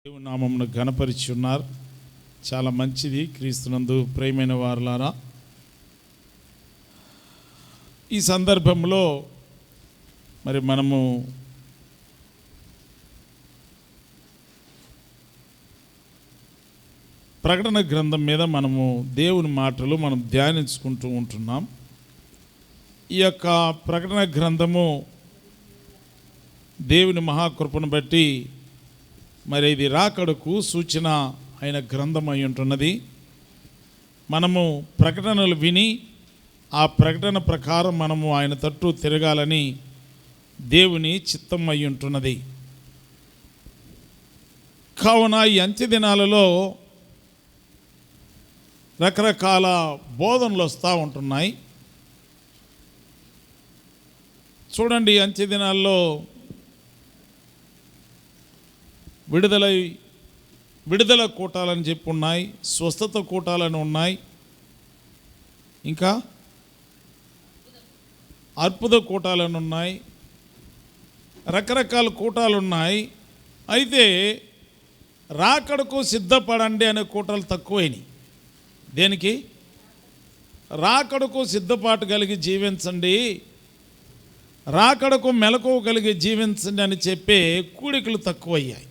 దేవుని నామమును ఘనపరిచి ఉన్నారు. చాలా మంచిది. క్రీస్తునందు ప్రియమైన వారులారా, ఈ సందర్భంలో మరి మనము ప్రకటన గ్రంథం మీద మనము దేవుని మాటలు మనం ధ్యానించుకుంటూ ఉంటున్నాం. ఈ యొక్క ప్రకటన గ్రంథము దేవుని మహాకృపను బట్టి మరి ఇది రాకడకు సూచన అయిన గ్రంథం అయి ఉంటున్నది. మనము ప్రకటనలు విని ఆ ప్రకటన ప్రకారం మనము ఆయన తట్టు తిరగాలని దేవుని చిత్తం అయి ఉంటున్నది. కావున ఈ అంత్య దినాలలో రకరకాల బోధనలు వస్తూ ఉంటున్నాయి. చూడండి, అంత్య దినాల్లో విడుదల కూటాలని చెప్పి ఉన్నాయి, స్వస్థత కూటాలని ఉన్నాయి, ఇంకా అద్భుత కూటాలని ఉన్నాయి, రకరకాల కూటాలు ఉన్నాయి. అయితే రాకడకు సిద్ధపడండి అనే కూటాలు తక్కువైనవి. దేనికి? రాకడకు సిద్ధపాటు కలిగి జీవించండి, రాకడకు మెలకువ కలిగి జీవించండి అని చెప్పే కూడికలు తక్కువయ్యాయి.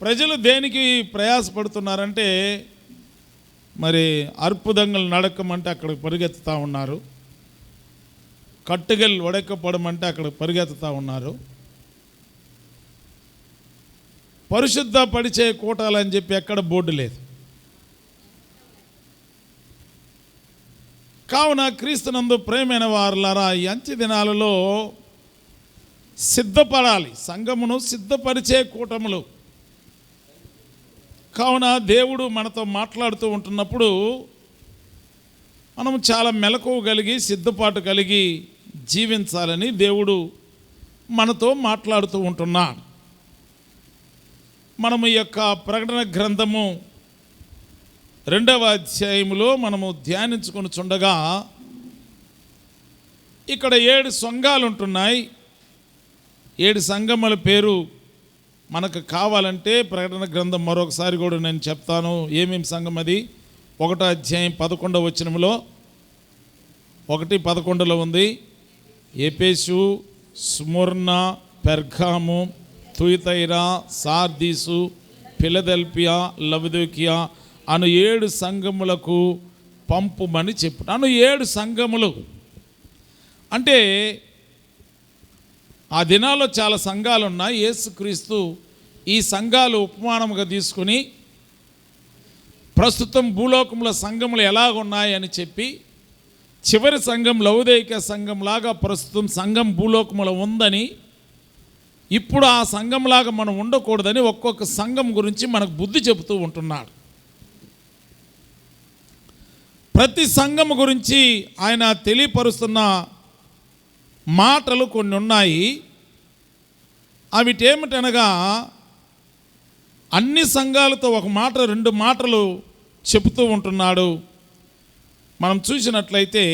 ప్రజలు దేనికి ప్రయాసపడుతున్నారంటే, మరి అర్పుదంగలు నడకమంటే అక్కడికి పరిగెత్తుతూ ఉన్నారు, కట్టుగలు వడకపోవడమంటే అక్కడికి పరిగెత్తుతూ ఉన్నారు. పరిశుద్ధ పరిచయ కూటాలని చెప్పి ఎక్కడ బోర్డు లేదు. కావున క్రీస్తునందు ప్రేమైన వారులారా, ఈ అంత్య దినాలలో సిద్ధపడాలి. సంఘమును సిద్ధపరిచే కూటములు. కావున దేవుడు మనతో మాట్లాడుతూ ఉంటున్నప్పుడు మనం చాలా మెలకువ కలిగి సిద్ధపాటు కలిగి జీవించాలని దేవుడు మనతో మాట్లాడుతూ ఉంటున్నాడు. మనము ఈ యొక్క ప్రకటన గ్రంథము 2వ అధ్యాయములో మనము ధ్యానించుకొని చుండగా ఇక్కడ 7 సంఘాలు ఉంటున్నాయి. 7 సంఘముల పేరు మనకు కావాలంటే ప్రకటన గ్రంథం మరొకసారి కూడా నేను చెప్తాను. ఏమేమి సంఘం అది? 1వ అధ్యాయం 11వ వచనములో 1:11 ఉంది. Ephesus, Smyrna, Pergamum, Thyatira, Sardis, Philadelphia, Laodicea అను 7 సంఘములకు పంపుమని చెప్పు. అను 7 సంఘములు అంటే ఆ దినాల్లో చాలా సంఘాలు ఉన్నాయి. యేసుక్రీస్తు ఈ సంఘాలు ఉపమానముగా తీసుకుని ప్రస్తుతం భూలోకంలో సంఘములు ఎలాగున్నాయని చెప్పి, చివరి సంఘం లవదోకియా సంఘంలాగా ప్రస్తుతం సంఘం భూలోకములో ఉందని, ఇప్పుడు ఆ సంఘంలాగా మనం ఉండకూడదని ఒక్కొక్క సంఘం గురించి మనకు బుద్ధి చెబుతూ ఉంటున్నాడు. ప్రతి సంఘం గురించి ఆయన తెలియపరుస్తున్న మాటలు కొన్ని ఉన్నాయి. అవిటేమిటనగా, అన్ని సంఘాలతో ఒక మాట 2 మాటలు చెబుతూ ఉంటున్నాడు. మనం చూసినట్లయితే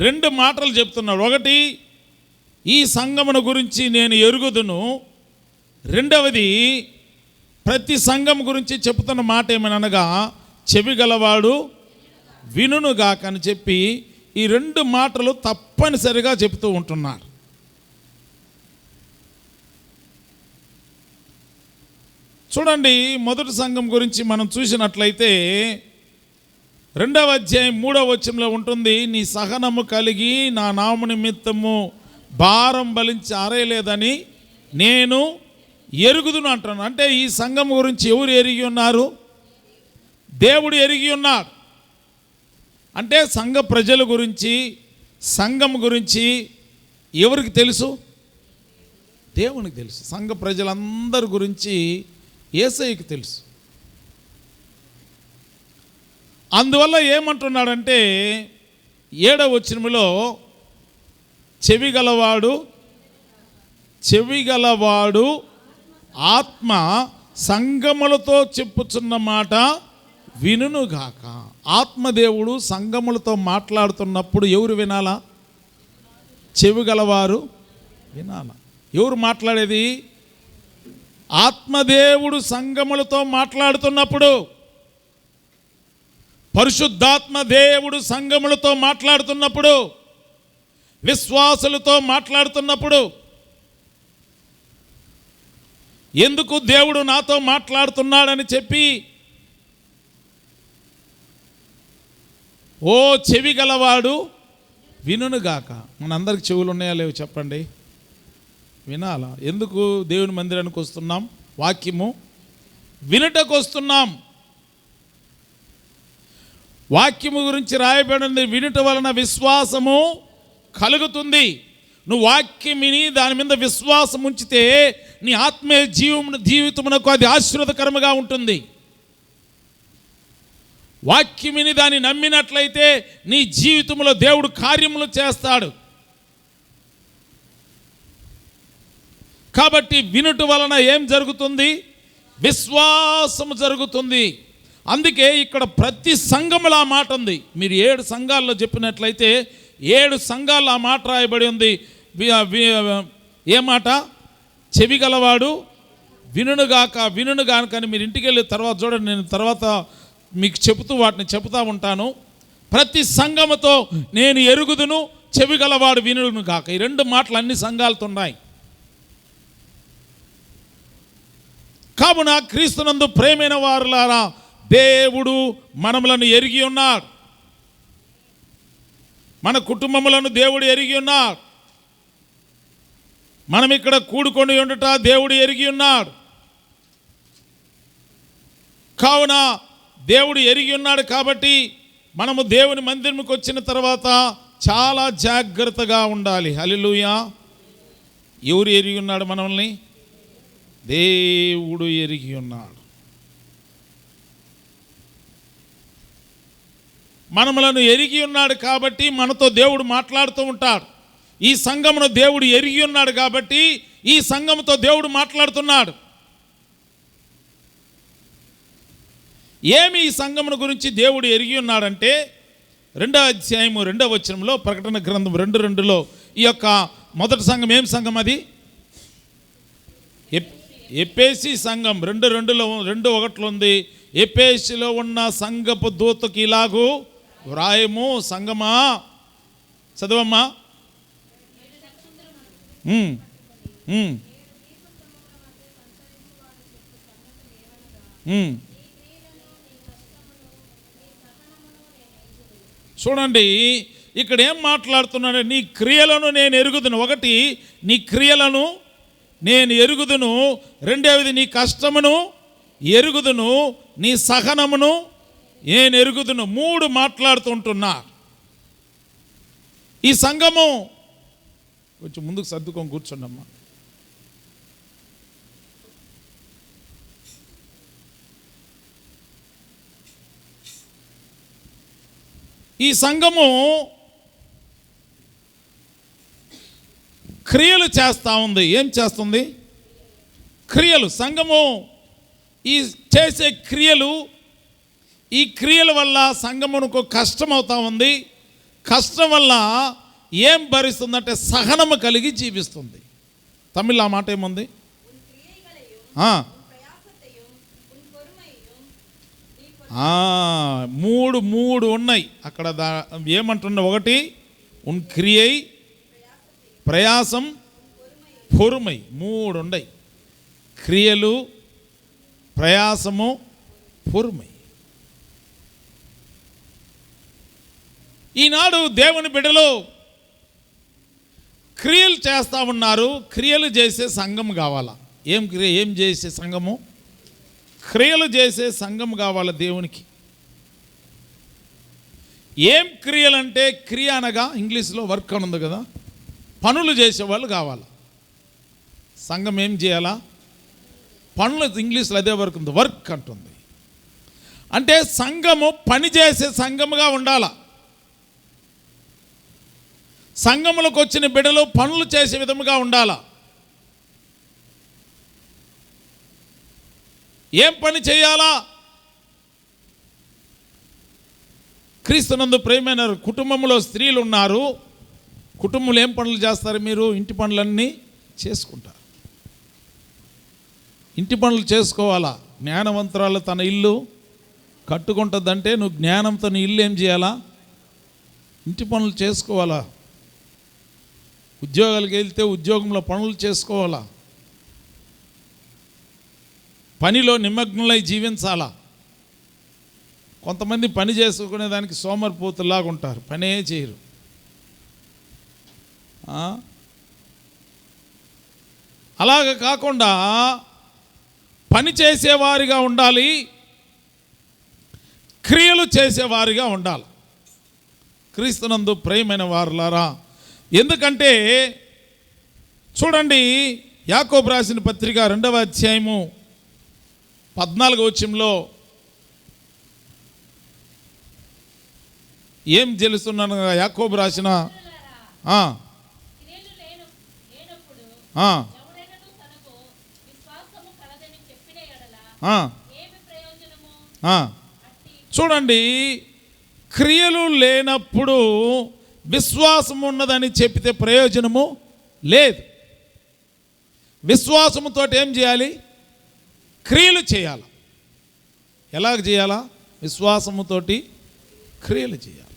రెండు మాటలు చెప్తున్నాడు. ఒకటి, ఈ సంఘమును గురించి నేను ఎరుగుదును. రెండవది, ప్రతి సంఘం గురించి చెప్తున్న మాట ఏమనగా, చెవి గలవాడు వినుగాక అని చెప్పి ఈ 2 మాటలు తప్పనిసరిగా చెబుతూ ఉంటున్నారు. చూడండి, మొదటి సంఘం గురించి మనం చూసినట్లయితే 2వ అధ్యాయం 3వ వచనంలో ఉంటుంది. నీ సహనము కలిగి నా నామ నిమిత్తము భారం బలించి అరేయలేదని నేను ఎరుగుదును అంటున్నాను. అంటే ఈ సంఘం గురించి ఎవరు ఎరిగి ఉన్నారు? దేవుడు ఎరిగి ఉన్నాడు. అంటే సంఘ ప్రజల గురించి, సంఘం గురించి ఎవరికి తెలుసు? దేవునికి తెలుసు. సంఘ ప్రజలందరి గురించి యేసయ్యకి తెలుసు. అందువల్ల ఏమంటున్నాడంటే 7వ వచనములో, చెవి గలవాడు ఆత్మ సంఘములతో చెప్పుచున్న మాట వినుగాక. ఆత్మదేవుడు సంఘములతో మాట్లాడుతున్నప్పుడు ఎవరు వినాలా? చెవి గలవారు వినాల. ఎవరు మాట్లాడేది? ఆత్మదేవుడు సంఘములతో మాట్లాడుతున్నప్పుడు, పరిశుద్ధాత్మ దేవుడు సంఘములతో మాట్లాడుతున్నప్పుడు, విశ్వాసులతో మాట్లాడుతున్నప్పుడు, ఎందుకు దేవుడు నాతో మాట్లాడుతున్నాడని చెప్పి, ఓ చెవి గలవాడు వినుగాక. మనందరికి చెవులు ఉన్నాయా లేవు చెప్పండి? వినాలా. ఎందుకు దేవుని మందిరానికి వస్తున్నాం? వాక్యము వినుటకు వస్తున్నాం. వాక్యము గురించి రాయబడింది, వినుట వలన విశ్వాసము కలుగుతుంది. నువ్వు వాక్యం విని దాని మీద విశ్వాసం ఉంచితే నీ ఆత్మీయ జీవితమునకు అది ఆశీర్వాదకరముగా ఉంటుంది. వాక్యం విని దాన్ని నమ్మినట్లయితే నీ జీవితంలో దేవుడు కార్యములు చేస్తాడు. కాబట్టి వినుట వలన ఏం జరుగుతుంది? విశ్వాసము జరుగుతుంది. అందుకే ఇక్కడ ప్రతి సంఘములో ఆ మాట ఉంది. మీరు 7 సంఘాల్లో చెప్పినట్లయితే 7 సంఘాల్లో ఆ మాట రాయబడి ఉంది. ఏ మాట? చెవి గలవాడు వినుగాక. వినుగాక అని మీరు ఇంటికి వెళ్ళి తర్వాత చూడండి, నేను తర్వాత మీకు వాటిని చెబుతూ ఉంటాను. ప్రతి సంఘముతో నేను ఎరుగుదును, చెవి గలవాడు వినుగాక. ఈ 2 మాటలు అన్ని సంఘాలతో ఉన్నాయి. కావున క్రీస్తునందు ప్రేమైన వారులారా, దేవుడు మనములను ఎరిగి ఉన్నాడు. మన కుటుంబములను దేవుడు ఎరిగి ఉన్నాడు. మనం ఇక్కడ కూడుకొని ఉండట దేవుడు ఎరిగి ఉన్నాడు. కావున దేవుడు ఎరిగి ఉన్నాడు కాబట్టి మనము దేవుని మందిరంకి వచ్చిన తర్వాత చాలా జాగ్రత్తగా ఉండాలి. హల్లెలూయా. ఎవరు ఎరిగి ఉన్నాడు మనల్ని? దేవుడు ఎరిగి ఉన్నాడు. మనములను ఎరిగి ఉన్నాడు కాబట్టి మనతో దేవుడు మాట్లాడుతూ ఉంటాడు. ఈ సంఘమును దేవుడు ఎరిగి ఉన్నాడు కాబట్టి ఈ సంఘముతో దేవుడు మాట్లాడుతున్నాడు. ఏమి ఈ సంఘమును గురించి దేవుడు ఎరిగి ఉన్నాడంటే 2వ అధ్యాయము 2వ వచనంలో, ప్రకటన గ్రంథం 2:2లో ఈ యొక్క మొదటి సంఘం ఏం సంఘం? అది ఎఫెసీ సంఘం. 2:2లో 2:1 ఉంది. ఎఫెసీలో ఉన్న సంఘపు దూతకి ఇలాగూ వ్రాయము. సంఘమా, చదవమ్మా. చూడండి ఇక్కడ ఏం మాట్లాడుతున్నాడు? నీ క్రియలను నేను ఎరుగుదును. ఒకటి, నీ క్రియలను నేను ఎరుగుదును. రెండవది, నీ కష్టమును ఎరుగుదును, నీ సహనమును నేను ఎరుగుదును. 3 మాట్లాడుతుంటున్నా. ఈ సంఘము కొంచెం ముందుకు సర్దుకొని కూర్చోండమ్మా. ఈ సంఘము క్రియలు చేస్తూ ఉంది. ఏం చేస్తుంది? క్రియలు. సంఘము ఈ చేసే క్రియలు, ఈ క్రియల వల్ల సంఘమునకు కష్టం అవుతా ఉంది. కష్టం వల్ల ఏం భరిస్తుందంటే సహనము కలిగి జీవిస్తుంది. తమిళ ఆ మాట ఏముంది? మూడు ఉన్నాయి అక్కడ. ఏమంటున్నా? ఒకటి ఉన్ క్రియై, ప్రయాసం, పొరుమై. 3 ఉన్నాయి. క్రియలు, ప్రయాసము, పొరుమై. ఈనాడు దేవుని బిడ్డలు క్రియలు చేస్తూ ఉన్నారు. క్రియలు చేసే సంఘం కావాలా? ఏం చేసే సంఘము? క్రియలు చేసే సంఘం కావాలి దేవునికి. ఏం క్రియలంటే, క్రియ అనగా ఇంగ్లీష్లో వర్క్ అని ఉంది కదా, పనులు చేసేవాళ్ళు కావాలి. సంఘం ఏం చేయాలా? పనులు. ఇంగ్లీష్లో అదే వర్క్ ఉంది, వర్క్ అంటుంది. అంటే సంఘము పని చేసే సంఘముగా ఉండాలా. సంఘములకు వచ్చిన బిడ్డలు పనులు చేసే విధముగా ఉండాలా. ఏం పని చేయాలా? క్రీస్తునందు ప్రియమైన కుటుంబంలో స్త్రీలు ఉన్నారు, కుటుంబంలో ఏం పనులు చేస్తారు మీరు? ఇంటి పనులన్నీ చేసుకుంటారు. ఇంటి పనులు చేసుకోవాలా. జ్ఞానవంతురాలు తన ఇల్లు కట్టుకుంటుందంటే నువ్వు జ్ఞానంతో నీ ఇల్లు ఏం చేయాలా? ఇంటి పనులు చేసుకోవాలా. ఉద్యోగాలకు వెళ్తే ఉద్యోగంలో పనులు చేసుకోవాలా. పనిలో నిమగ్నులై జీవించాలా. కొంతమంది పని చేసుకునే దానికి సోమరిపోతులాగా ఉంటారు, పనే చేయరు. అలాగ కాకుండా పని చేసేవారిగా ఉండాలి, క్రియలు చేసేవారిగా ఉండాలి. క్రీస్తునందు ప్రియమైన వారులారా, ఎందుకంటే చూడండి, యాకోబు రాసిన పత్రిక 2వ అధ్యాయము 14వ వచనంలో ఏం తెలుస్తున్నాను? యాకోబు రాసిన చూడండి, క్రియలు లేనప్పుడు విశ్వాసం ఉన్నదని చెప్పితే ప్రయోజనము లేదు. విశ్వాసముతో ఏం చేయాలి? క్రియలు చేయాలి. ఎలాగ చేయాలా? విశ్వాసముతోటి క్రియలు చేయాలి.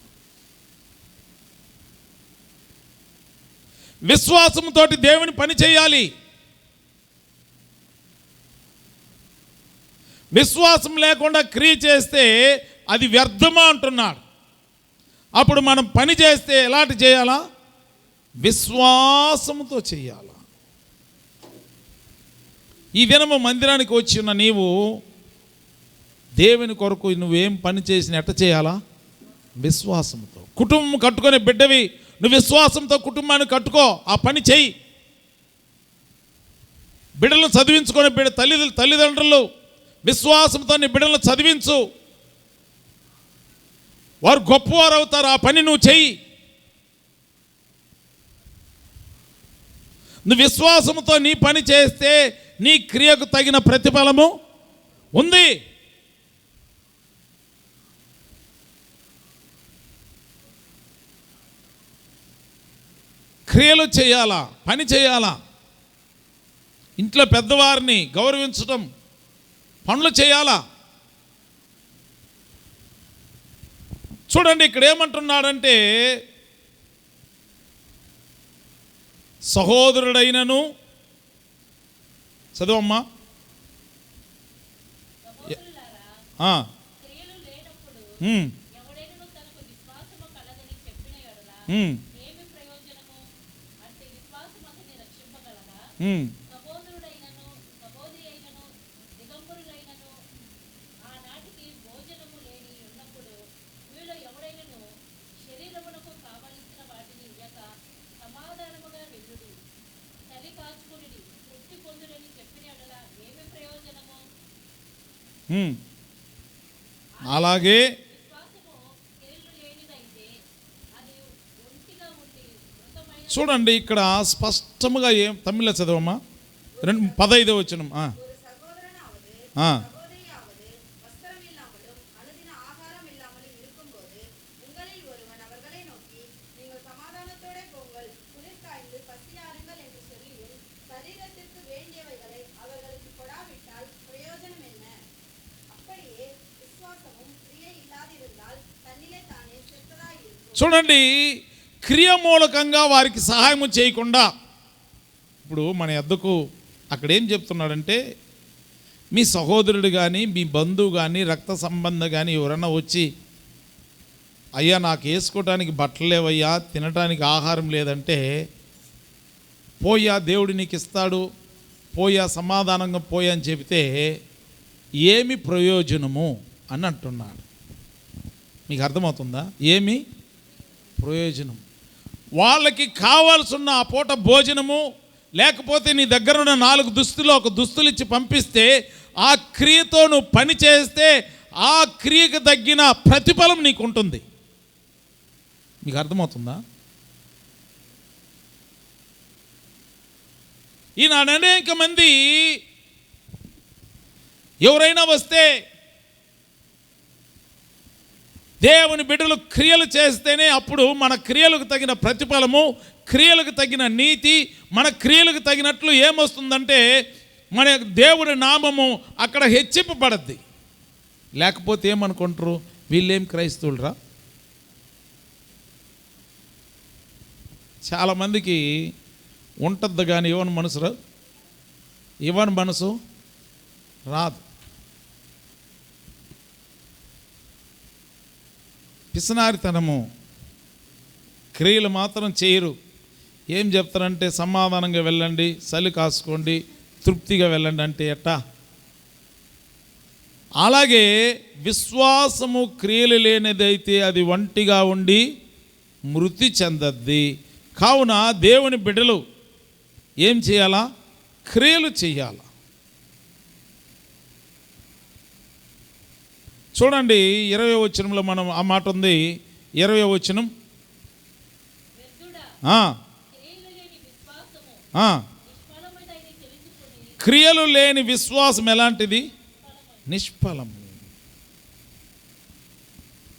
విశ్వాసంతో దేవుని పని చేయాలి. విశ్వాసం లేకుండా క్రియ చేస్తే అది వ్యర్థమా అంటున్నాడు. అప్పుడు మనం పని చేస్తే ఎలాంటి చేయాలా? విశ్వాసంతో చేయాలా. ఈ దినము మందిరానికి వచ్చిన నీవు దేవుని కొరకు నువ్వేం పని చేసిన ఎట్ట చేయాలా? విశ్వాసంతో. కుటుంబం కట్టుకునే బిడ్డవి, నువ్వు విశ్వాసంతో కుటుంబాన్ని కట్టుకో, ఆ పని చెయ్యి. బిడ్డలను చదివించుకునే తల్లిదండ్రులు విశ్వాసంతో నీ బిడ్డలను చదివించు, వారు గొప్పవారు అవుతారు. ఆ పని నువ్వు చెయ్యి. నువ్వు విశ్వాసంతో నీ పని చేస్తే నీ క్రియకు తగిన ప్రతిఫలము ఉంది. క్రియలు చేయాలా, పని చేయాలా. ఇంట్లో పెద్దవారిని గౌరవించటం, పనులు చేయాలా. చూడండి, ఇక్కడ ఏమంటున్నాడంటే, సహోదరుడైనను, చదువమ్మా, అలాగే చూడండి, ఇక్కడ స్పష్టముగా ఏం తమిళ చదవమ్మా, 15వ వచనం. చూడండి, క్రియ మూలకంగా వారికి సహాయం చేయకుండా, ఇప్పుడు మన ఎద్దకు అక్కడ ఏం చెప్తున్నాడంటే, మీ సహోదరుడు కానీ, మీ బంధువు కానీ, రక్త సంబంధం కానీ ఎవరన్నా వచ్చి, అయ్యా నాకు వేసుకోవటానికి బట్టలు లేవయ్యా, తినటానికి ఆహారం లేదంటే, పోయా దేవుడు నీకు ఇస్తాడు, పోయా సమాధానంగా పోయా అని చెబితే ఏమి ప్రయోజనము అని అంటున్నాడు. మీకు అర్థమవుతుందా? ఏమి ప్రయోజనం? వాళ్ళకి కావాల్సిన ఆ పూట భోజనము, లేకపోతే నీ దగ్గర ఉన్న 4 దుస్తులు ఒక దుస్తులు ఇచ్చి పంపిస్తే, ఆ క్రియతో నువ్వు పని చేస్తే ఆ క్రియకు తగ్గిన ప్రతిఫలం నీకు ఉంటుంది. మీకు అర్థమవుతుందా? ఈనాడు అనేక మంది ఎవరైనా వస్తే దేవుని బిడ్డలు క్రియలు చేస్తేనే అప్పుడు మన క్రియలకు తగిన ప్రతిఫలము, క్రియలకు తగిన నీతి, మన క్రియలకు తగినట్లు ఏమొస్తుందంటే మన దేవుని నామము అక్కడ హెచ్చింపబడద్ది. లేకపోతే ఏమనుకుంటారు, వీళ్ళేం క్రైస్తవులరా. చాలామందికి ఉంటుంది కానీ ఇవ్వని మనసు రాదు. పిసనారితనము, క్రియలు మాత్రం చేయరు. ఏం చెప్తారంటే సమాధానంగా వెళ్ళండి, చలి కాసుకోండి, తృప్తిగా వెళ్ళండి అంటే ఎట్టా? అలాగే విశ్వాసము క్రియలు లేనిదైతే అది ఒంటిగా ఉండి మృతి చెందద్ది. కావున దేవుని బిడ్డలు ఏం చేయాలా? క్రియలు చేయాల. చూడండి 20వ వచనంలో మనం ఆ మాట ఉంది. 20వ వచనం, క్రియలు లేని విశ్వాసం ఎలాంటిది? నిష్ఫలం.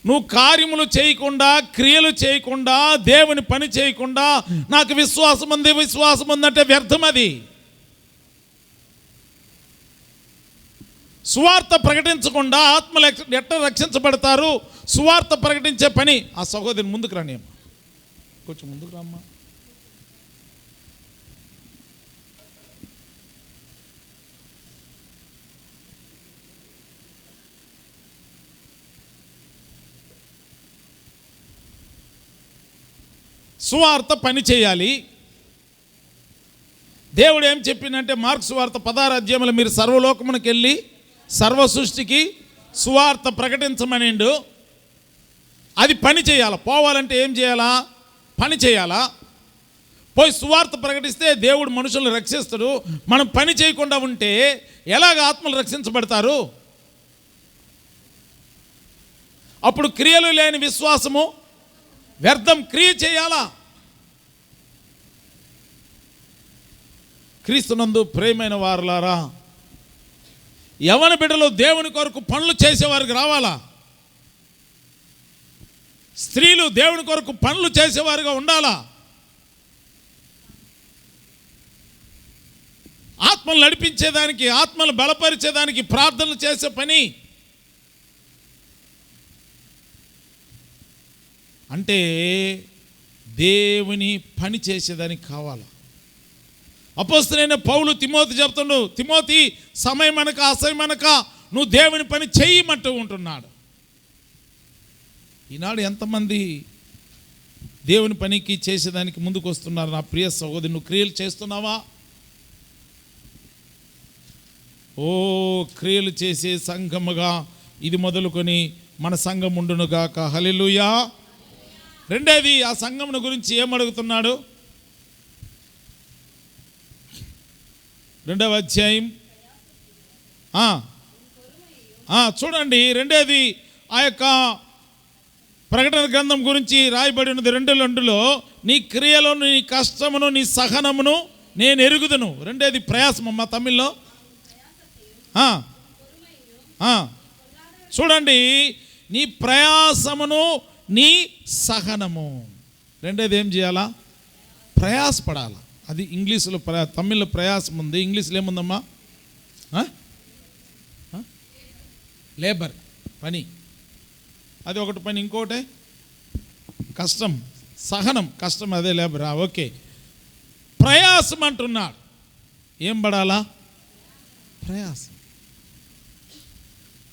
నువ్వు కార్యములు చేయకుండా, క్రియలు చేయకుండా, దేవుని పని చేయకుండా నాకు విశ్వాసం ఉందంటే వ్యర్థం. అది సువార్త ప్రకటించకుండా ఆత్మలు ఎట్లా రక్షించబడతారు? సువార్త ప్రకటించే పని. ఆ సహోదరిని ముందుకు రాని అమ్మా, కొంచెం ముందుకు రామ్మా. సువార్త పని చేయాలి. దేవుడు ఏం చెప్పిందంటే మార్కు సువార్త 16వ అధ్యాయంలో మీరు సర్వలోకమునకు వెళ్ళి సర్వ సృష్టికి సువార్త ప్రకటించమనిండు. అది పని చేయాలా. పోవాలంటే ఏం చేయాలా? పని చేయాలా. పోయి సువార్త ప్రకటిస్తే దేవుడు మనుషులను రక్షిస్తాడు. మనం పని చేయకుండా ఉంటే ఎలాగ ఆత్మలు రక్షించబడతారు? అప్పుడు క్రియలు లేని విశ్వాసము వ్యర్థం. క్రియ చేయాలా. క్రీస్తునందు ప్రియమైన వారులారా, యవన బిడ్డలు దేవుని కొరకు పనులు చేసేవారికి రావాలా. స్త్రీలు దేవుని కొరకు పనులు చేసేవారుగా ఉండాలా. ఆత్మలు నడిపించేదానికి, ఆత్మలు బలపరిచేదానికి ప్రార్థనలు చేసే పని. అంటే దేవుని పని చేసేదానికి కావాలా. అపోస్తలుడైన పౌలు తిమోతి చెప్తుండు, తిమోతి సమయం అనక అసమయం అనక నువ్వు దేవుని పని చేయమంటూ ఉంటున్నాడు. ఈనాడు ఎంతమంది దేవుని పనికి చేసేదానికి ముందుకు వస్తున్నారు? నా ప్రియ సహోదరి, నువ్వు క్రియలు చేస్తున్నావా? ఓ క్రియలు చేసే సంఘముగా ఇది మొదలుకొని మన సంఘం ఉండునుగాక. హల్లెలూయా. రెండేది, ఆ సంఘమును గురించి ఏమడుగుతున్నాడు? 2వ అధ్యాయం చూడండి. రెండేది, ఆ యొక్క ప్రకటన గ్రంథం గురించి రాయబడి ఉన్నది 2:2లో నీ క్రియలను, నీ కష్టమును, నీ సహనమును నేను ఎరుగుదును. రెండేది ప్రయాసం అమ్మ తమిళ్లో. చూడండి, నీ ప్రయాసమును, నీ సహనము. రెండేది ఏం చేయాలా? ప్రయాసపడాలా. అది ఇంగ్లీషులో తమిళ్లో ప్రయాసం ఉంది, ఇంగ్లీష్లో ఏముందమ్మా? లేబర్, పని. అది ఒకటి పని. ఇంకోటి కష్టం, సహనం. కష్టం అదే లేబర్. ఓకే. ప్రయాసం అంటున్నాడు. ఏం పడాలా? ప్రయాసం.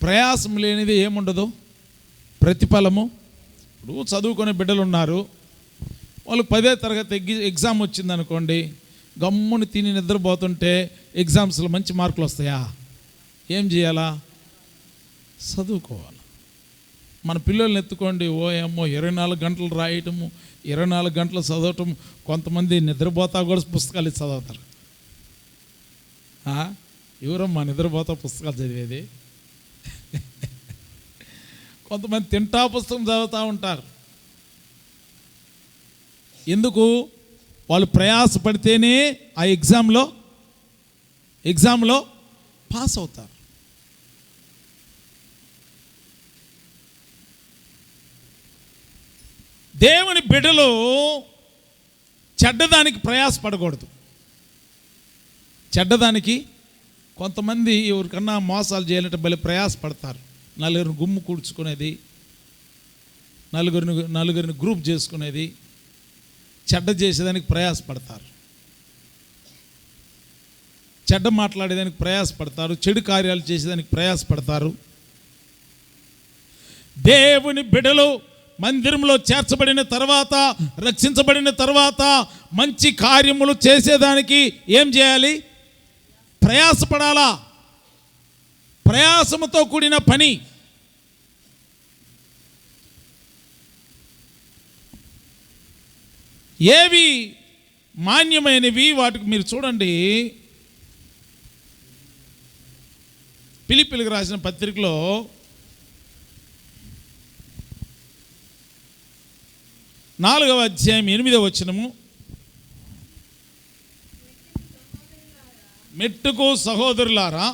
ప్రయాసం లేనిది ఏముండదు, ప్రతిఫలము. ఇప్పుడు చదువుకునే బిడ్డలు ఉన్నారు, వాళ్ళు 10వ తరగతి ఎగ్జామ్ వచ్చిందనుకోండి, గమ్ముని తిని నిద్రపోతుంటే ఎగ్జామ్స్లో మంచి మార్కులు వస్తాయా? ఏం చేయాలా? చదువుకోవాలి. మన పిల్లల్ని ఎత్తుకోండి, ఓ 24 గంటలు రాయటము, 24 గంటలు చదవటం. కొంతమంది నిద్రపోతా కూడా పుస్తకాలు చదువుతారు. ఎవరమ్మా నిద్రపోతా పుస్తకాలు చదివేది? కొంతమంది తింటా పుస్తకం చదువుతూ ఉంటారు. ఎందుకు? వాళ్ళు ప్రయాసపడితేనే ఆ ఎగ్జామ్లో పాస్ అవుతారు. దేవుని బిడ్డలు చెడ్డదానికి ప్రయాసపడకూడదు. చెడ్డదానికి కొంతమంది ఎవరికన్నా మోసాలు చేయాలంటే భలే ప్రయాసపడతారు. నలుగురిని గుమ్ము కూర్చుకునేది, నలుగురిని గ్రూప్ చేసుకునేది, చెడ్డ చేసేదానికి ప్రయాసపడతారు, చెడ్డ మాట్లాడేదానికి ప్రయాసపడతారు, చెడు కార్యాలు చేసేదానికి ప్రయాసపడతారు. దేవుని బిడ్డలు మందిరంలో చేర్చబడిన తర్వాత, రక్షించబడిన తర్వాత మంచి కార్యములు చేసేదానికి ఏం చేయాలి? ప్రయాసపడాలా. ప్రయాసముతో కూడిన పని. ఏవి మాన్యమైనవి వాటికి మీరు చూడండి. ఫిలిప్పీయులకు రాసిన పత్రికలో 4వ అధ్యాయం 8వ వచనము, మెట్టుకు సహోదరులారా,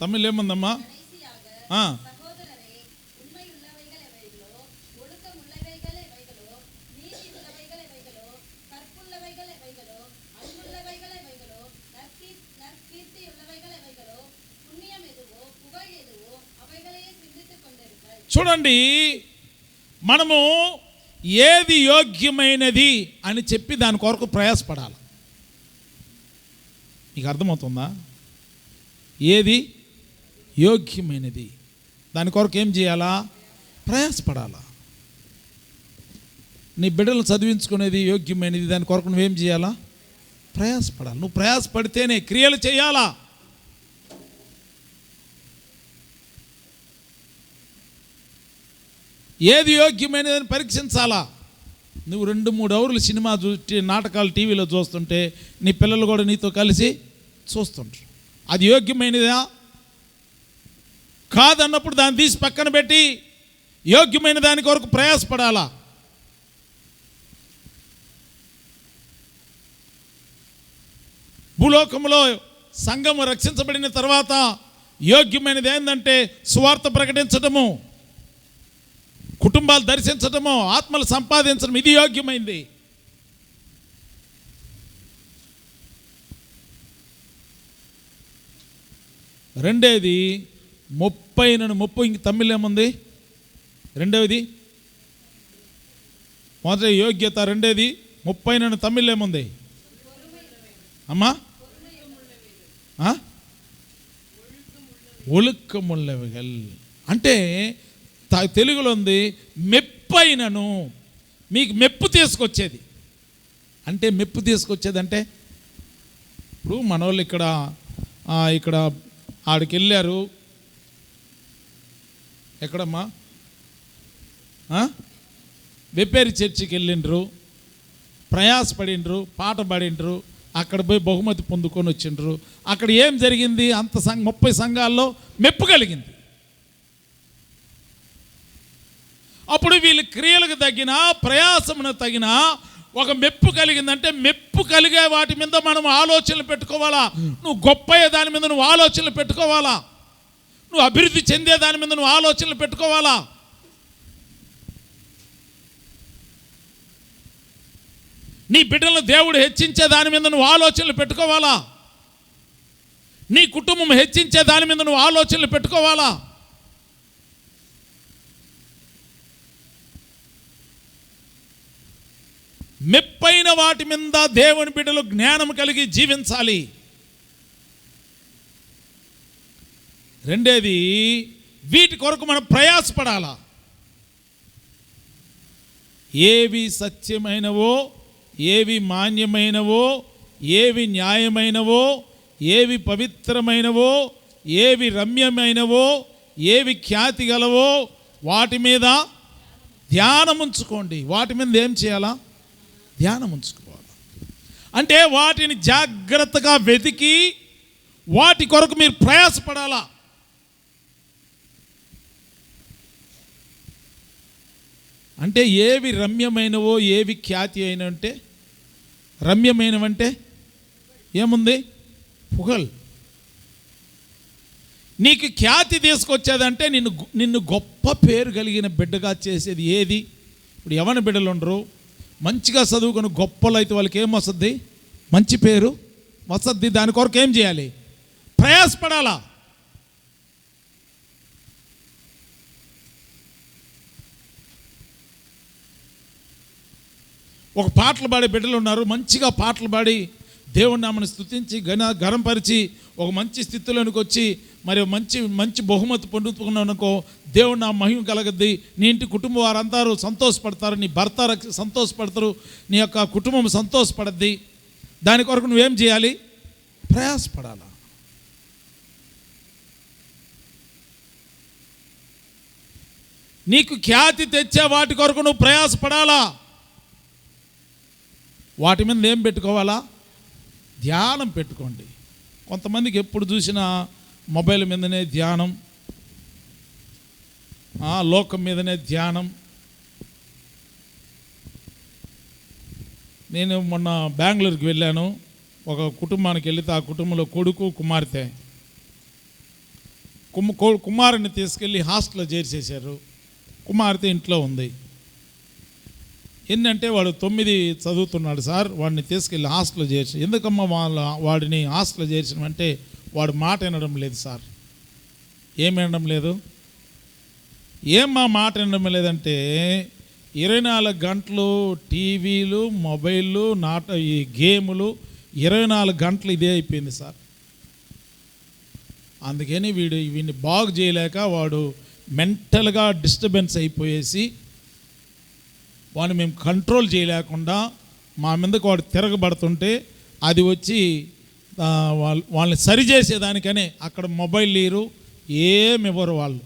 తమిళ్ ఏముందమ్మా? చూడండి, మనము ఏది యోగ్యమైనది అని చెప్పి దాని కొరకు ప్రయాసపడాలి. మీకు అర్థమవుతుందా? ఏది యోగ్యమైనది దాని కొరకు ఏం చేయాలా? ప్రయాసపడాలా. నీ బిడ్డలు చదివించుకునేది యోగ్యమైనది, దాని కొరకు నువ్వేం చేయాలా? ప్రయాసపడాలి. నువ్వు ప్రయాసపడితేనే క్రియలు చేయాలా. ఏది యోగ్యమైనదని పరీక్షించాలా. నువ్వు 2-3 అవర్లు సినిమా నాటకాలు టీవీలో చూస్తుంటే నీ పిల్లలు కూడా నీతో కలిసి చూస్తుంటారు. అది యోగ్యమైనదా? కాదన్నప్పుడు దాన్ని తీసి పక్కన పెట్టి యోగ్యమైన దాని కొరకు ప్రయాసపడాలా. భూలోకంలో సంఘము రక్షించబడిన తర్వాత యోగ్యమైనది ఏంటంటే సువార్త ప్రకటించటము, కుటుంబాలు దర్శించటము, ఆత్మలు సంపాదించడం. ఇది యోగ్యమైంది. రెండేది 30 ఇంక తమిళ్ ఏముంది? రెండవది మొదటి యోగ్యత, రెండేది 30 తమిళ్ ఏముంది అమ్మా? ఒழுக்கముள்ளவைகள் అంటే తెలుగులో ఉంది మెప్పైనను. మీకు మెప్పు తీసుకొచ్చేది అంటే, మెప్పు తీసుకొచ్చేది అంటే ఇప్పుడు మనోళ్ళు ఇక్కడ ఆడికి వెళ్ళారు. ఎక్కడమ్మా? వెప్పేరి చర్చికి వెళ్ళిండ్రు, ప్రయాసపడిండ్రు, పాట పాడిండ్రు, అక్కడ పోయి బహుమతి పొందుకొని వచ్చిండ్రు. అక్కడ ఏం జరిగింది? అంత 30 సంఘాల్లో మెప్పు కలిగింది. అప్పుడు వీళ్ళ క్రియలకు తగిన, ప్రయాసమును తగిన ఒక మెప్పు కలిగిందంటే, మెప్పు కలిగే వాటి మీద మనం ఆలోచనలు పెట్టుకోవాలా. నువ్వు గొప్ప దాని మీద నువ్వు ఆలోచనలు పెట్టుకోవాలా. నువ్వు అభివృద్ధి చెందే దాని మీద నువ్వు ఆలోచనలు పెట్టుకోవాలా. నీ బిడ్డలను దేవుడు హెచ్చించే దాని మీద నువ్వు ఆలోచనలు పెట్టుకోవాలా. నీ కుటుంబం హెచ్చించే దాని మీద నువ్వు ఆలోచనలు పెట్టుకోవాలా. మెప్పైన వాటి మీద దేవుని బిడ్డలు జ్ఞానం కలిగి జీవించాలి. రెండేది, వీటి కొరకు మనం ప్రయాసపడాలా. ఏవి సత్యమైనవో, ఏవి మాన్యమైనవో, ఏవి న్యాయమైనవో, ఏవి పవిత్రమైనవో, ఏవి రమ్యమైనవో, ఏవి ఖ్యాతి గలవో వాటి మీద ధ్యానం ఉంచుకోండి. వాటి మీద ఏం చేయాలా? ధ్యానం ఉంచుకోవాలి. అంటే వాటిని జాగ్రత్తగా వెతికి వాటి కొరకు మీరు ప్రయాసపడాలా. అంటే ఏవి రమ్యమైనవో ఏవి ఖ్యాతి అయిన అంటే రమ్యమైనవంటే ఏముంది? పుగల్. నీకు ఖ్యాతి తీసుకొచ్చేదంటే నిన్ను గొప్ప పేరు కలిగిన బిడ్డగా చేసేది ఏది? ఇప్పుడు యవన బిడ్డలు ఉండరు, మంచిగా చదువుకుని గొప్పలు అయితే వాళ్ళకి ఏం వస్తుంది? మంచి పేరు వస్తుంది. దాని కొరకు ఏం చేయాలి? ప్రయాసపడాలా. ఒక పాటలు పాడే బిడ్డలు ఉన్నారు, మంచిగా పాటలు పాడి దేవుని నామని స్తుతించి గరంపరిచి ఒక మంచి స్థితిలోనికి వచ్చి మరి మంచి బహుమతి పొందుతున్నానుకో, దేవుని నా మహిమ కలగద్ది, నీ ఇంటి కుటుంబం వారందరూ సంతోషపడతారు, నీ భర్త సంతోషపడతారు, నీ యొక్క కుటుంబం సంతోషపడద్ది. దాని కొరకు నువ్వేం చేయాలి? ప్రయాసపడాలా. నీకు ఖ్యాతి తెచ్చే వాటి కొరకు నువ్వు ప్రయాసపడాలా. వాటి మీద ఏం పెట్టుకోవాలా? ధ్యానం పెట్టుకోండి. కొంతమందికి ఎప్పుడు చూసినా మొబైల్ మీదనే ధ్యానం, లోకం మీదనే ధ్యానం. నేను మొన్న బెంగళూరుకి వెళ్ళాను. ఒక కుటుంబానికి వెళితే ఆ కుటుంబంలో కొడుకు కుమార్తె, కుమారుని తీసుకెళ్ళి హాస్టల్లో చేర్చేశారు. కుమార్తె ఇంట్లో ఉంది. ఏంటంటే వాడు 9 చదువుతున్నాడు సార్, వాడిని తీసుకెళ్ళి హాస్టల్లో చేర్చి. ఎందుకమ్మా వాడిని హాస్టల్లో చేర్చినామంటే వాడు మాట వినడం లేదు సార్. ఏం వినడం లేదు? ఏమ్మా మాట వినడం లేదంటే 24 గంటలు టీవీలు, మొబైళ్ళు, ఈ గేములు, 24 గంటలు ఇదే అయిపోయింది సార్. అందుకని వీడిని బాగు చేయలేక వాడు మెంటల్గా డిస్టర్బెన్స్ అయిపోయేసి వాడిని మేము కంట్రోల్ చేయలేకుండా మా మీదకు వాడు తిరగబడుతుంటే అది వచ్చి వాళ్ళని సరిచేసేదానికనే అక్కడ మొబైల్ లేరు, ఏమి ఇవ్వరు. వాళ్ళు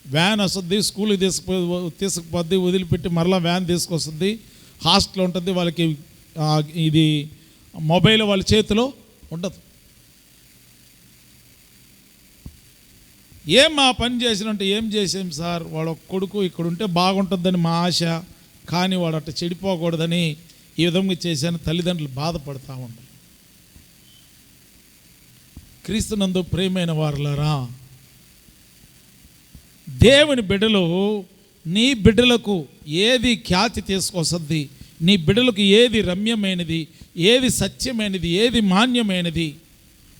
వ్యాన్ వస్తుంది, స్కూల్కి తీసుకుపోద్ది, వదిలిపెట్టి మరలా వ్యాన్ తీసుకొస్తుంది, హాస్టల్ ఉంటుంది. వాళ్ళకి ఇది మొబైల్ వాళ్ళ చేతిలో ఉండదు. ఏం మా పని చేసినంటే ఏం చేసాం సార్, వాడు ఒక కొడుకు ఇక్కడ ఉంటే బాగుంటుందని మా ఆశ, కానీ వాడు అట్లా చెడిపోకూడదని ఈ విధంగా చేశాను. తల్లిదండ్రులు బాధపడతా ఉంటారు. క్రీస్తునందు ప్రియమైన వారులారా, దేవుని బిడ్డలు, నీ బిడ్డలకు ఏది ఖ్యాతి తీసుకొస్తుంది, నీ బిడ్డలకు ఏది రమ్యమైనది, ఏది సత్యమైనది, ఏది మాన్యమైనది,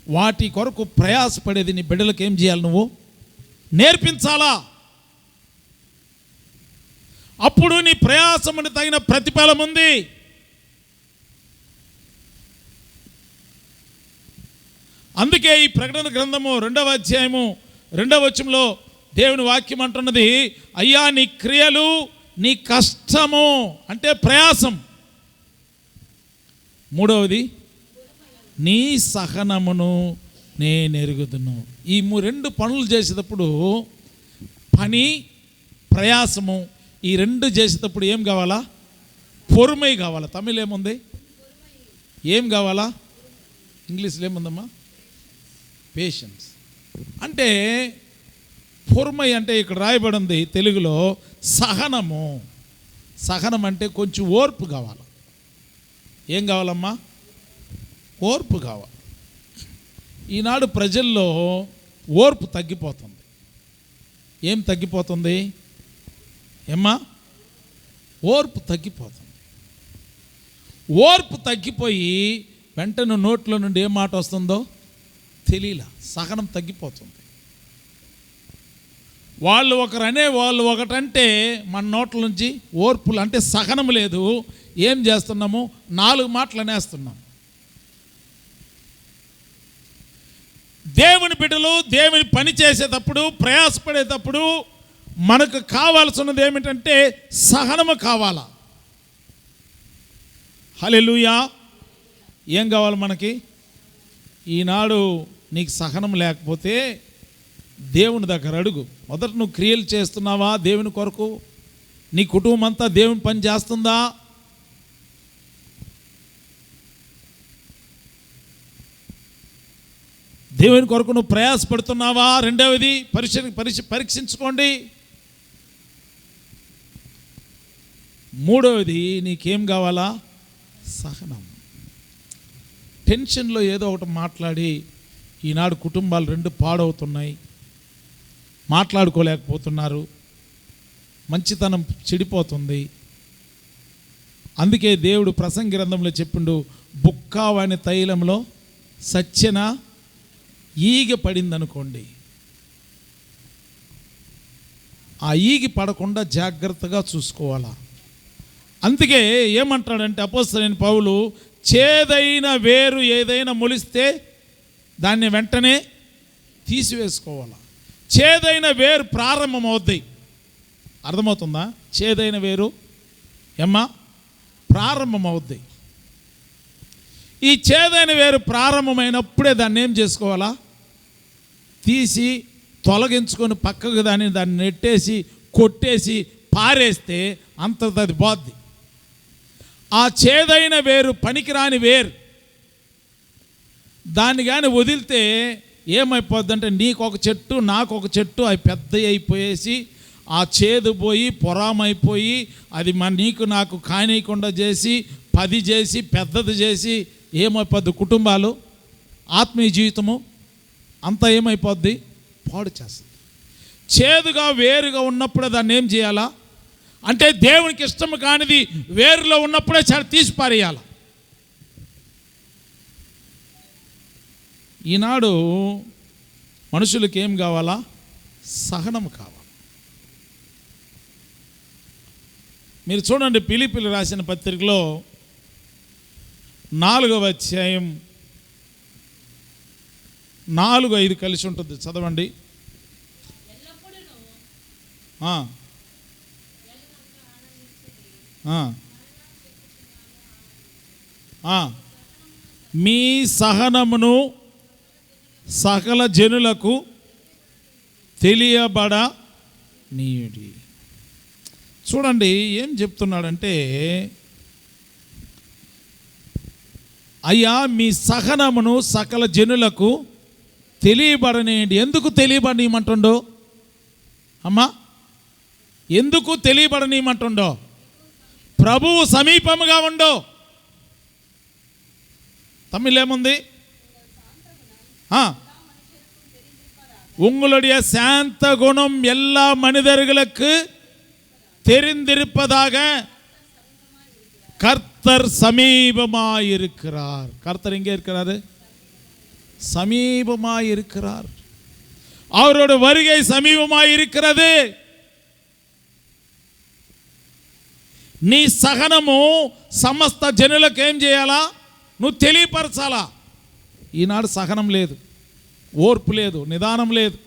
వాటి కొరకు ప్రయాసపడేది నీ బిడ్డలకు ఏం చేయాలి? నువ్వు నేర్పించాలా. అప్పుడు నీ ప్రయాసముని తగిన ప్రతిఫలం ఉంది. అందుకే ఈ ప్రకటన గ్రంథము 2వ అధ్యాయము 2వ వచనంలో దేవుని వాక్యం అంటున్నది, అయ్యా నీ క్రియలు, నీ కష్టము అంటే ప్రయాసం, 3వది నీ సహనమును నేను ఎరుగుదును. ఈ 2 పనులు చేసేటప్పుడు, పని ప్రయాసము, ఈ 2 చేసేటప్పుడు ఏం కావాలా? పొరుమై కావాలా. తమిళ్ ఏముంది? ఏం కావాలా? ఇంగ్లీష్లో ఏముందమ్మా? పేషెన్స్. అంటే పొరుమై అంటే ఇక్కడ రాయబడింది తెలుగులో సహనము. సహనం అంటే కొంచెం ఓర్పు కావాలి. ఏం కావాలమ్మా? ఓర్పు కావాలి. ఈనాడు ప్రజల్లో ఓర్పు తగ్గిపోతుంది. ఏం తగ్గిపోతుంది? ఏమ్మా? ఓర్పు తగ్గిపోతుంది. ఓర్పు తగ్గిపోయి వెంటనే నోట్లో నుండి ఏ మాట వస్తుందో తెలియలా. సహనం తగ్గిపోతుంది. వాళ్ళు ఒకటంటే మన నోట్ల నుంచి ఓర్పులు అంటే సహనం లేదు. ఏం చేస్తున్నాము? 4 మాటలు అనేస్తున్నాం. దేవుని బిడ్డలు దేవుని పని చేసేటప్పుడు, ప్రయాసపడేటప్పుడు మనకు కావాల్సినది ఏమిటంటే సహనము కావాలా. హల్లెలూయా. ఏం కావాలి మనకి? ఈనాడు నీకు సహనం లేకపోతే దేవుని దగ్గర అడుగు. మొదట నువ్వు క్రియలు చేస్తున్నావా దేవుని కొరకు? నీ కుటుంబం అంతా దేవుని పని చేస్తుందా? దేవుని కొరకు నువ్వు ప్రయాసపడుతున్నావా? 2వది పరీక్షించుకోండి. మూడవది నీకేం కావాలా? సహనం. టెన్షన్లో ఏదో ఒకటి మాట్లాడి ఈనాడు కుటుంబాలు రెండు పాడవుతున్నాయి, మాట్లాడుకోలేకపోతున్నారు, మంచితనం చెడిపోతుంది. అందుకే దేవుడు ప్రసంగి గ్రంథంలో చెప్పిండు, బుక్కావాని తైలంలో సచ్చెన ఈగ పడిందనుకోండి, ఆ ఈగి పడకుండా జాగ్రత్తగా చూసుకోవాలా. అందుకే ఏమంటాడంటే అపోస్తలుడైన పౌలు, చేదైన వేరు ఏదైనా మొలిస్తే దాన్ని వెంటనే తీసివేసుకోవాలా. చేదైన వేరు ప్రారంభమవుద్ది. అర్థమవుతుందా? చేదైన వేరు ప్రారంభమవుద్ది. ఈ చేదైన వేరు ప్రారంభమైనప్పుడే దాన్ని ఏం చేసుకోవాలా? తీసి తొలగించుకొని పక్కకు దాన్ని నెట్టేసి కొట్టేసి పారేస్తే అంతది అది పోద్ది. ఆ చేదైన వేరు పనికిరాని వేరు, దాన్ని కానీ వదిలితే ఏమైపోద్ది అంటే నీకొక చెట్టు నాకొక చెట్టు అవి పెద్ద అయిపోయేసి ఆ చేదు పోయి పొరామైపోయి అది నీకు నాకు కానీయకుండా చేసి 10 చేసి పెద్దది చేసి ఏమైపోద్ది? కుటుంబాలు, ఆత్మీయ జీవితము అంతా ఏమైపోద్ది? పాడు చేస్తుంది. చేదుగా వేరుగా ఉన్నప్పుడే దాన్ని ఏం చేయాలా అంటే దేవునికి ఇష్టం కానిది వేరులో ఉన్నప్పుడే తీసి పారేయాల. ఈనాడు మనుషులకు ఏం కావాలా? సహనం కావాలి. మీరు చూడండి, ఫిలిప్పీయులకు రాసిన పత్రికలో 4వ అధ్యాయం 4-5 కలిసి ఉంటుంది, చదవండి. మీ సహనమును సకల జనులకు తెలియబడనీయుడి. చూడండి ఏం చెప్తున్నాడంటే, అయ్యా మీ సహనమును సకల జనులకు తెలియబడనీయండి. ఎందుకు తెలియబడనీయమంటుండో అమ్మా? ఎందుకు తెలియబడనీయమంటుండో? ప్రభువు సమీపముగా ఉండో. తమిళ్ ఏముంది? உங்களுடைய சாந்த குணம் எல்லா மனிதர்களுக்கு தெரிந்திருப்பதாக கர்த்தர் சமீபமாயிருக்கிறார். கர்த்தர் எங்கே இருக்கிறாரு? சமீபமாயிருக்கிறார். அவரோட வருகை சமீபமாயிருக்கிறது. నీ సహనము సమస్త జనులకు ఏం చేయాలా? నువ్వు తెలియపరచాలా. ఈనాడు సహనం లేదు, ఓర్పు లేదు, నిదానం లేదు.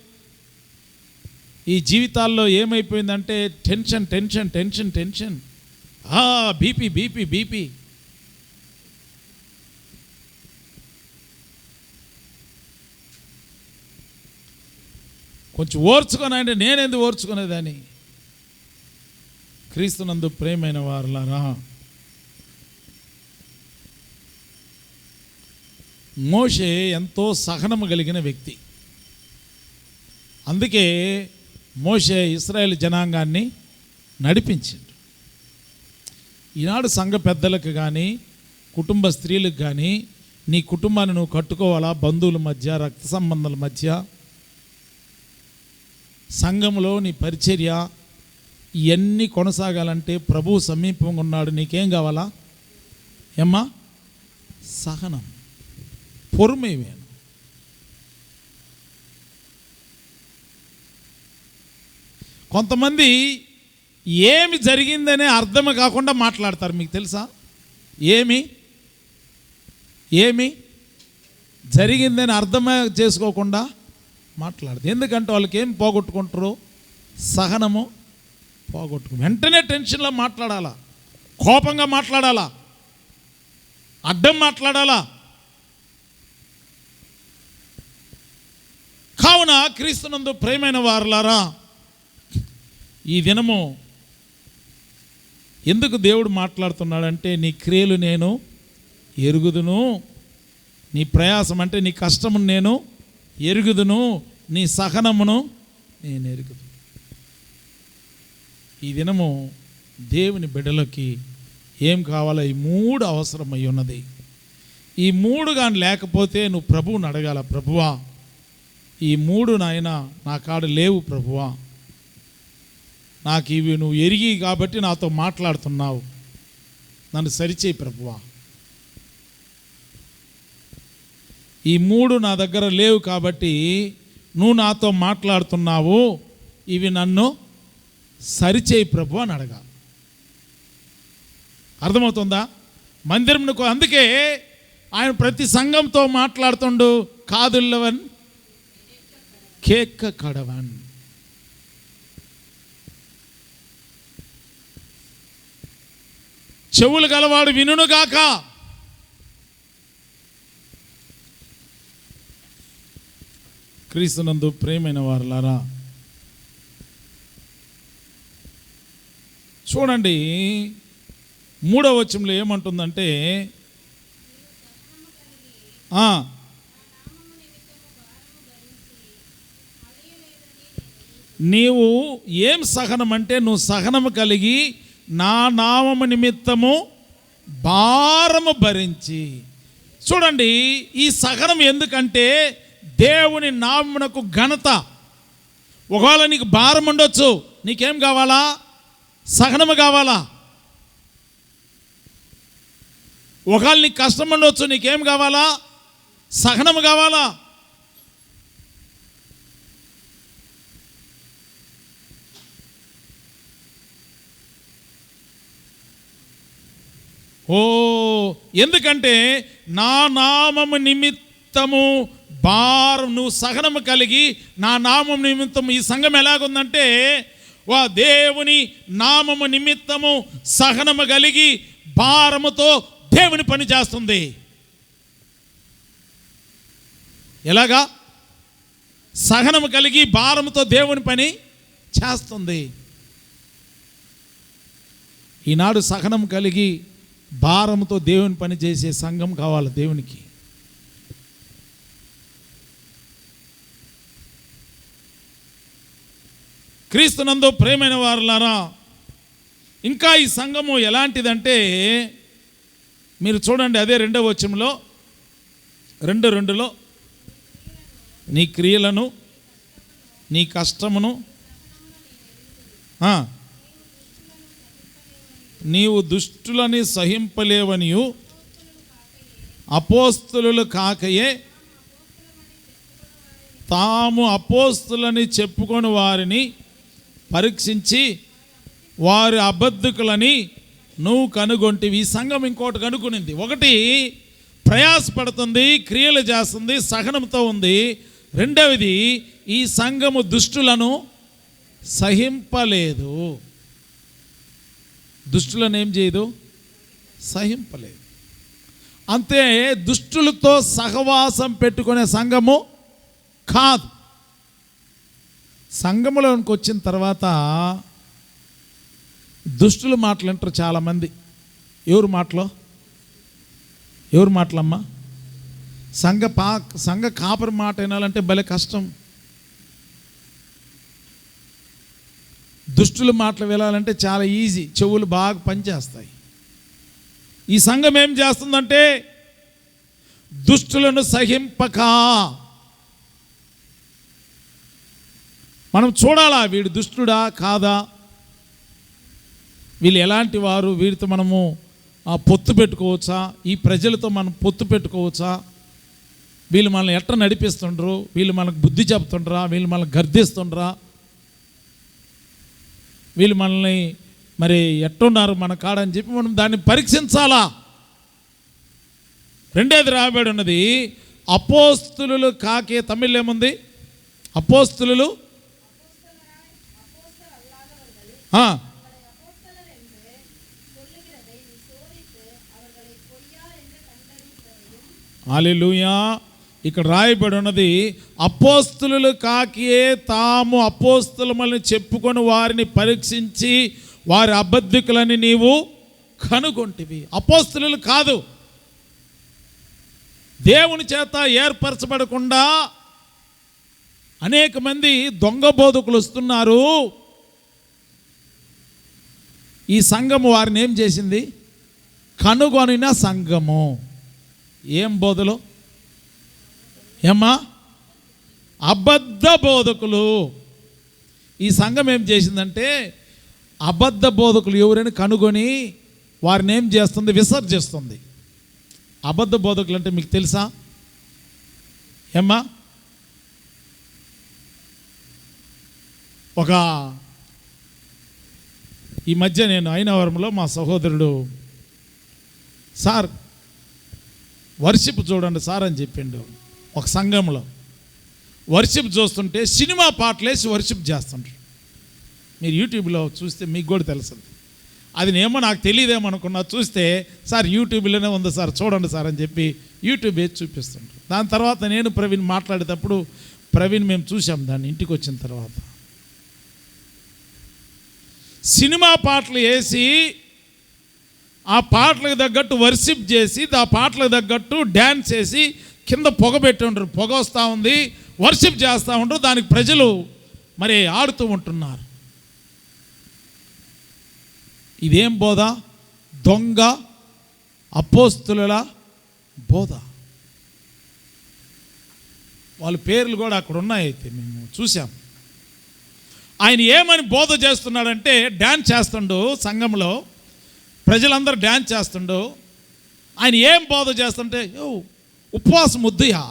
ఈ జీవితాల్లో ఏమైపోయిందంటే tension tension tension tension, BP BP BP. కొంచెం ఓర్చుకోనండి. నేనెందుకు ఓర్చుకునేదాన్ని? క్రీస్తునందు ప్రేమైన వారులారా, మోషే ఎంతో సహనము కలిగిన వ్యక్తి. అందుకే మోషే ఇశ్రాయేలు జనాంగాన్ని నడిపించిండు. ఈనాడు సంఘ పెద్దలకు కానీ కుటుంబ స్త్రీలకు కానీ నీ కుటుంబాన్ని నువ్వు కట్టుకోవాలా? బంధువుల మధ్య, రక్త సంబంధాల మధ్య, సంఘంలో నీ పరిచర్య ఇవన్నీ కొనసాగాలంటే ప్రభువు సమీపంగా ఉన్నాడు. నీకేం కావాలా? సహనం, పొరుமை వేణు. కొంతమంది ఏమి జరిగిందనే అర్థం కాకుండా మాట్లాడతారు. మీకు తెలుసా? ఏమి జరిగిందని అర్థమే చేసుకోకుండా మాట్లాడదు. ఎందుకంటే వాళ్ళకి ఏం పోగొట్టుకుంటారు? సహనము పోగొట్టుకుని వెంటనే టెన్షన్లో మాట్లాడాలా, కోపంగా మాట్లాడాలా, అడ్డం మాట్లాడాలా. కావున క్రీస్తునందు ప్రేమైన వారులారా, ఈ దినము ఎందుకు దేవుడు మాట్లాడుతున్నాడంటే, నీ క్రియలు నేను ఎరుగుదును, నీ ప్రయాసం అంటే నీ కష్టమును నేను ఎరుగుదును, నీ సహనమును నేను ఎరుగుదును. ఈ దినము దేవుని బిడ్డలకి ఏం కావాలో ఈ 3 అవసరమై ఉన్నది. ఈ 3 కానీ లేకపోతే నువ్వు ప్రభువుని అడగాల, ప్రభువా ఈ 3 నాయన నా కాడ లేవు ప్రభువా, నాకు ఇవి నువ్వు ఎరిగి కాబట్టి నాతో మాట్లాడుతున్నావు, నన్ను సరిచేయి ప్రభువా. ఈ 3 నా దగ్గర లేవు కాబట్టి నువ్వు నాతో మాట్లాడుతున్నావు, ఇవి నన్ను సరిచేయి ప్రభు అని అడగా. అర్థమవుతుందా? మందిరంకు అందుకే ఆయన ప్రతి సంఘంతో మాట్లాడుతుండు. కాదుల్లవన్ కేక్క కడవన్. చెవులు గలవాడు వినుగాక. క్రీస్తునందు ప్రియమైన వారులారా, చూడండి 3వ వచనంలో ఏమంటుందంటే, నీవు ఏం సహనం అంటే, నువ్వు సహనము కలిగి నా నామము నిమిత్తము భారము భరించి. చూడండి, ఈ సహనం ఎందుకంటే దేవుని నామమునకు ఘనత. ఒకవేళ నీకు భారం ఉండొచ్చు, నీకేం కావాలా? సహనము కావాలా? ఒకవేళ నీకు కష్టం ఉండొచ్చు, నీకేం కావాలా? సహనము కావాలా? ఎందుకంటే నా నామము నిమిత్తము భారం, నువ్వు సహనము కలిగి నా నామం నిమిత్తం. ఈ సంఘం ఎలాగుందంటే, దేవుని నామము నిమిత్తము సహనము కలిగి భారముతో దేవుని పని చేస్తుంది. ఎలాగా? సహనము కలిగి భారముతో దేవుని పని చేస్తుంది. ఈనాడు సహనం కలిగి భారముతో దేవుని పని చేసే సంఘం కావాలి దేవునికి. క్రీస్తునందు ప్రియమైన వారులారా, ఇంకా ఈ సంఘము ఎలాంటిదంటే, మీరు చూడండి అదే 2వ వచనంలో 2:2లో నీ క్రియలను నీ కష్టమును నీవు దుష్టులని సహింపలేవనియు అపోస్తలులు కాకయే తాము అపోస్తలని చెప్పుకొని వారిని పరీక్షించి వారి అబద్ధకులని నువ్వు కనుగొంటివి. ఈ సంఘం ఇంకోటి కనుగొనింది. ఒకటి, ప్రయాసపడుతుంది, క్రియలు చేస్తుంది, సహనంతో ఉంది. రెండవది, ఈ సంఘము దుష్టులను సహింపలేదు. దుష్టులను ఏం చేయదు? సహింపలేదు. అంతే, దుష్టులతో సహవాసం పెట్టుకునే సంఘము కాదు. సంఘములోనికి వచ్చిన తర్వాత దుష్టుల మాటలు వింటారు చాలామంది. ఎవరు మాటలమ్మా? సంఘ కాపరి మాట వినాలంటే భలే కష్టం. దుష్టుల మాటలు వినాలంటే చాలా ఈజీ, చెవులు బాగా పనిచేస్తాయి. ఈ సంఘం ఏం చేస్తుందంటే దుష్టులను సహింపక, మనం చూడాలా వీడు దుష్టుడా కాదా, వీళ్ళు ఎలాంటి వారు, వీరితో మనము పొత్తు పెట్టుకోవచ్చా, ఈ ప్రజలతో మనం పొత్తు పెట్టుకోవచ్చా, వీళ్ళు మనల్ని ఎట్లా నడిపిస్తుండ్రు, వీళ్ళు మనకు బుద్ధి చెప్తుండ్రా, వీళ్ళు మనల్ని గర్దిస్తుండ్రా, వీళ్ళు మనల్ని మరి ఎట్టున్నారు మన కాడని చెప్పి మనం దాన్ని పరీక్షించాలా. రెండేది రాబడి ఉన్నది, అపోస్తులు కాకే. తమిళ్ ఏముంది? అపోస్తులు హల్లెలూయా. ఇక్కడ రాయబడి ఉన్నది, అపోస్తులు కాకే తాము అపోస్తులమని చెప్పుకొని వారిని పరీక్షించి వారి అబద్ధికులని నీవు కనుగొంటివి. అపోస్తులు కాదు, దేవుని చేత ఏర్పరచబడకుండా అనేక మంది దొంగ బోధకులు వస్తున్నారు. ఈ సంఘము వారిని ఏం చేసింది? కనుగొనిన సంఘము. ఏం బోధలు? ఏమ్మా? అబద్ధ బోధకులు. ఈ సంఘం ఏం చేసిందంటే అబద్ధ బోధకులు ఎవరైనా కనుగొని వారిని ఏం చేస్తుంది? విసర్జిస్తుంది. అబద్ధ బోధకులు అంటే మీకు తెలుసా? ఏమ్మా? ఈ మధ్య నేను అయినవరంలో మా సహోదరుడు సార్ వర్షిప్ చూడండి సార్ అని చెప్పిండు. ఒక సంఘంలో వర్షిప్ చూస్తుంటే సినిమా పాటలేసి వర్షిప్ చేస్తుంటారు. మీరు యూట్యూబ్లో చూస్తే మీకు కూడా తెలుస్తుంది. అది నేమో నాకు తెలియదేమనుకున్నా, చూస్తే సార్ యూట్యూబ్లోనే ఉంది సార్ చూడండి సార్ అని చెప్పి యూట్యూబ్ వేసి చూపిస్తుంటారు. దాని తర్వాత నేను ప్రవీణ్ మాట్లాడేటప్పుడు మేము చూసాం దాన్ని ఇంటికి వచ్చిన తర్వాత. సినిమా పాటలు వేసి ఆ పాటలకు తగ్గట్టు వర్షిప్ చేసి ఆ పాటలకు తగ్గట్టు డ్యాన్స్ చేసి కింద పొగ పెట్టి ఉంటారు. పొగ వస్తూ ఉంది, వర్షిప్ చేస్తూ ఉంటారు. దానికి ప్రజలు మరి ఆడుతూ ఉంటున్నారు. ఇదేం బోధ? దొంగ అపోస్తుల బోధ. వాళ్ళ పేర్లు కూడా అక్కడ ఉన్నాయి, అయితే మేము చూసాం. ఆయన ఏమని బోధ చేస్తున్నాడంటే డ్యాన్స్ చేస్తుండు, సంఘంలో ప్రజలందరూ డ్యాన్స్ చేస్తుండు. ఆయన ఏం బోధ చేస్తుంటే, ఉపవాసం వద్దుయా,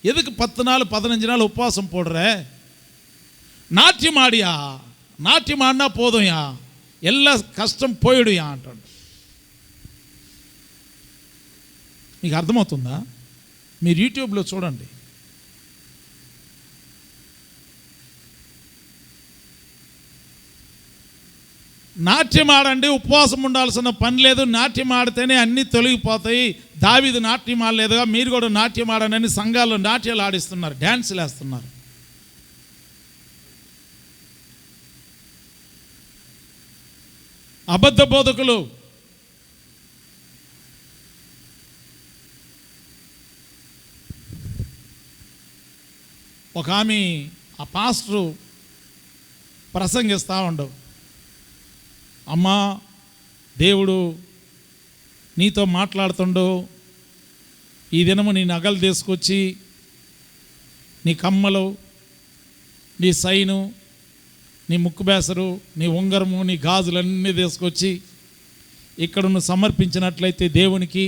ఎదుకు 10 నాలు 15 నాలు ఉపవాసం పోడరే, నాట్యం ఆడియా, నాట్యం ఆడినా పోదుయా, ఎల్లా కష్టం పోయిడుయా అంటాడు. మీకు అర్థమవుతుందా? మీరు యూట్యూబ్లో చూడండి. నాట్యం ఆడండి, ఉపవాసం ఉండాల్సిన పని లేదు, నాట్యం ఆడితేనే అన్నీ తొలగిపోతాయి, దావీదు నాట్యం ఆడలేదుగా మీరు కూడా నాట్యం ఆడనని సంఘాల్లో నాట్యాలు ఆడిస్తున్నారు, డ్యాన్సులు వేస్తున్నారు. అబద్ధ బోధకులు. ఒక ఆమె ఆ పాస్టరు ప్రసంగిస్తూ ఉండవు, అమ్మా దేవుడు నీతో మాట్లాడుతుండో, ఈ దినము నీ నగలు తీసుకొచ్చి నీ కమ్మలు, నీ సైను, నీ ముక్కు బేసరు, నీ ఉంగరము, నీ గాజులన్నీ తీసుకొచ్చి ఇక్కడ నువ్వు సమర్పించినట్లయితే దేవునికి,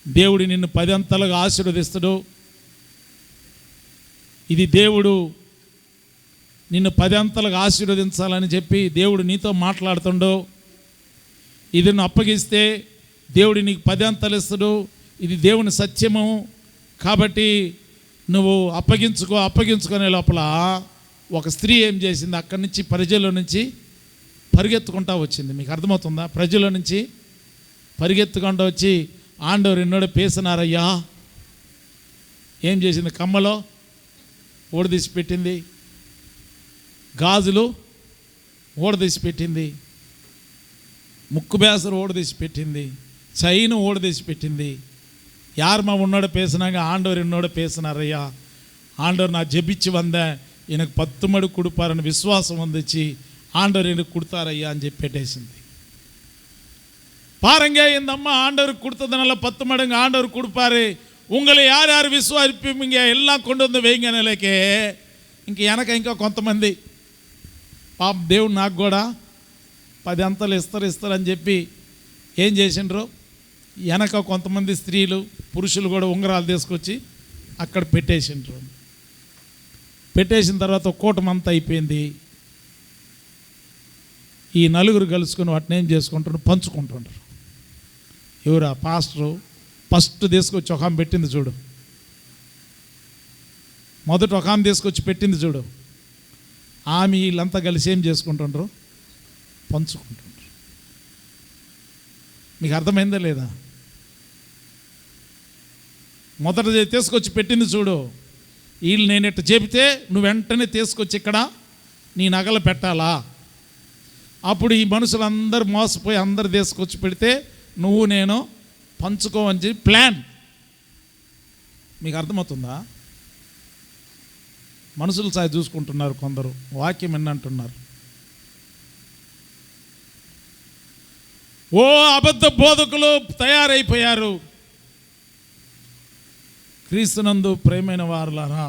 దేవుడు నిన్ను 10 అంతలుగా ఆశీర్వదిస్తాడు. ఇది దేవుడు నిన్ను 10 అంతలుగా ఆశీర్వదించాలని చెప్పి దేవుడు నీతో మాట్లాడుతుండో, ఇది నువ్వు అప్పగిస్తే దేవుడు నీకు 10 అంతలు ఇస్తాడు, ఇది దేవుని సత్యము, కాబట్టి నువ్వు అప్పగించుకునే లోపల ఒక స్త్రీ ఏం చేసింది, అక్కడి నుంచి ప్రజల నుంచి పరిగెత్తుకుంటా వచ్చింది. మీకు అర్థమవుతుందా? ప్రజల నుంచి పరిగెత్తుకుంటూ వచ్చి ఆండవరు ఎన్నోడ పేసినారయ్యా, ఏం చేసింది? కమ్మలో ఓడదీసి పెట్టింది, గాజులు ఓడదీసి పెట్టింది, ముక్కు బేసరు ఓడదీసి పెట్టింది, చైను ఓడదీసి పెట్టింది. யாருமா உன்னோட பேசுனாங்க? ஆண்டவர் என்னோட பேசினாரையா, ஆண்டவர் நான் ஜெபிச்சு வந்தேன், எனக்கு 10 மடங்கு கொடுப்பாருன்னு விசுவாசம் வந்துச்சு, ஆண்டவர் எனக்கு கொடுத்தாரையா అని చెప్పి పెట్టేసింది. பாருங்க, இந்த அம்மா ஆண்டவருக்கு கொடுத்ததுனால 10 மடங்கு ஆண்டவர் கொடுப்பாரு, உங்களை யார் யார் விசுவாசிப்பீங்க எல்லாம் கொண்டு வந்து வைங்க நிலைக்கு. ఇంకా కొంతమంది పాప దేవుడు నాకు కూడా 10 అంతలు ఇస్తారని చెప్పి ఏం చేసిండ్రు, వెనక కొంతమంది స్త్రీలు పురుషులు కూడా ఉంగరాలు తీసుకొచ్చి అక్కడ పెట్టేసిండ్రు. పెట్టేసిన తర్వాత కూటమంతా అయిపోయింది. ఈ నలుగురు కలుసుకొని వాటిని ఏం చేసుకుంటారు, పంచుకుంటుంటారు. ఎవరా? పాస్టరు ఫస్ట్ తీసుకొచ్చి ఒక ఆమె పెట్టింది చూడు, మొదట ఒక ఆమె తీసుకొచ్చి పెట్టింది చూడు, ఆమె వీళ్ళంతా కలిసి ఏం చేసుకుంటుండ్రు, పంచుకుంటుండ్రు. మీకు అర్థమైందా లేదా? మొదట తీసుకొచ్చి పెట్టింది చూడు, వీళ్ళు నేను ఇట్లా చెబితే నువ్వు వెంటనే తీసుకొచ్చి ఇక్కడ నీ నగలు పెట్టాలా, అప్పుడు ఈ మనుషులందరూ మోసపోయి అందరు తీసుకొచ్చి పెడితే నువ్వు నేను పంచుకోవని చెప్పి ప్లాన్. మీకు అర్థమవుతుందా? మనుషులు సాయి చూసుకుంటున్నారు కొందరు, వాక్యం ఎన్నంటున్నారు. ఓ అబద్ధ బోధకులు తయారైపోయారు. క్రీస్తునందు ప్రియమైన వారులారా,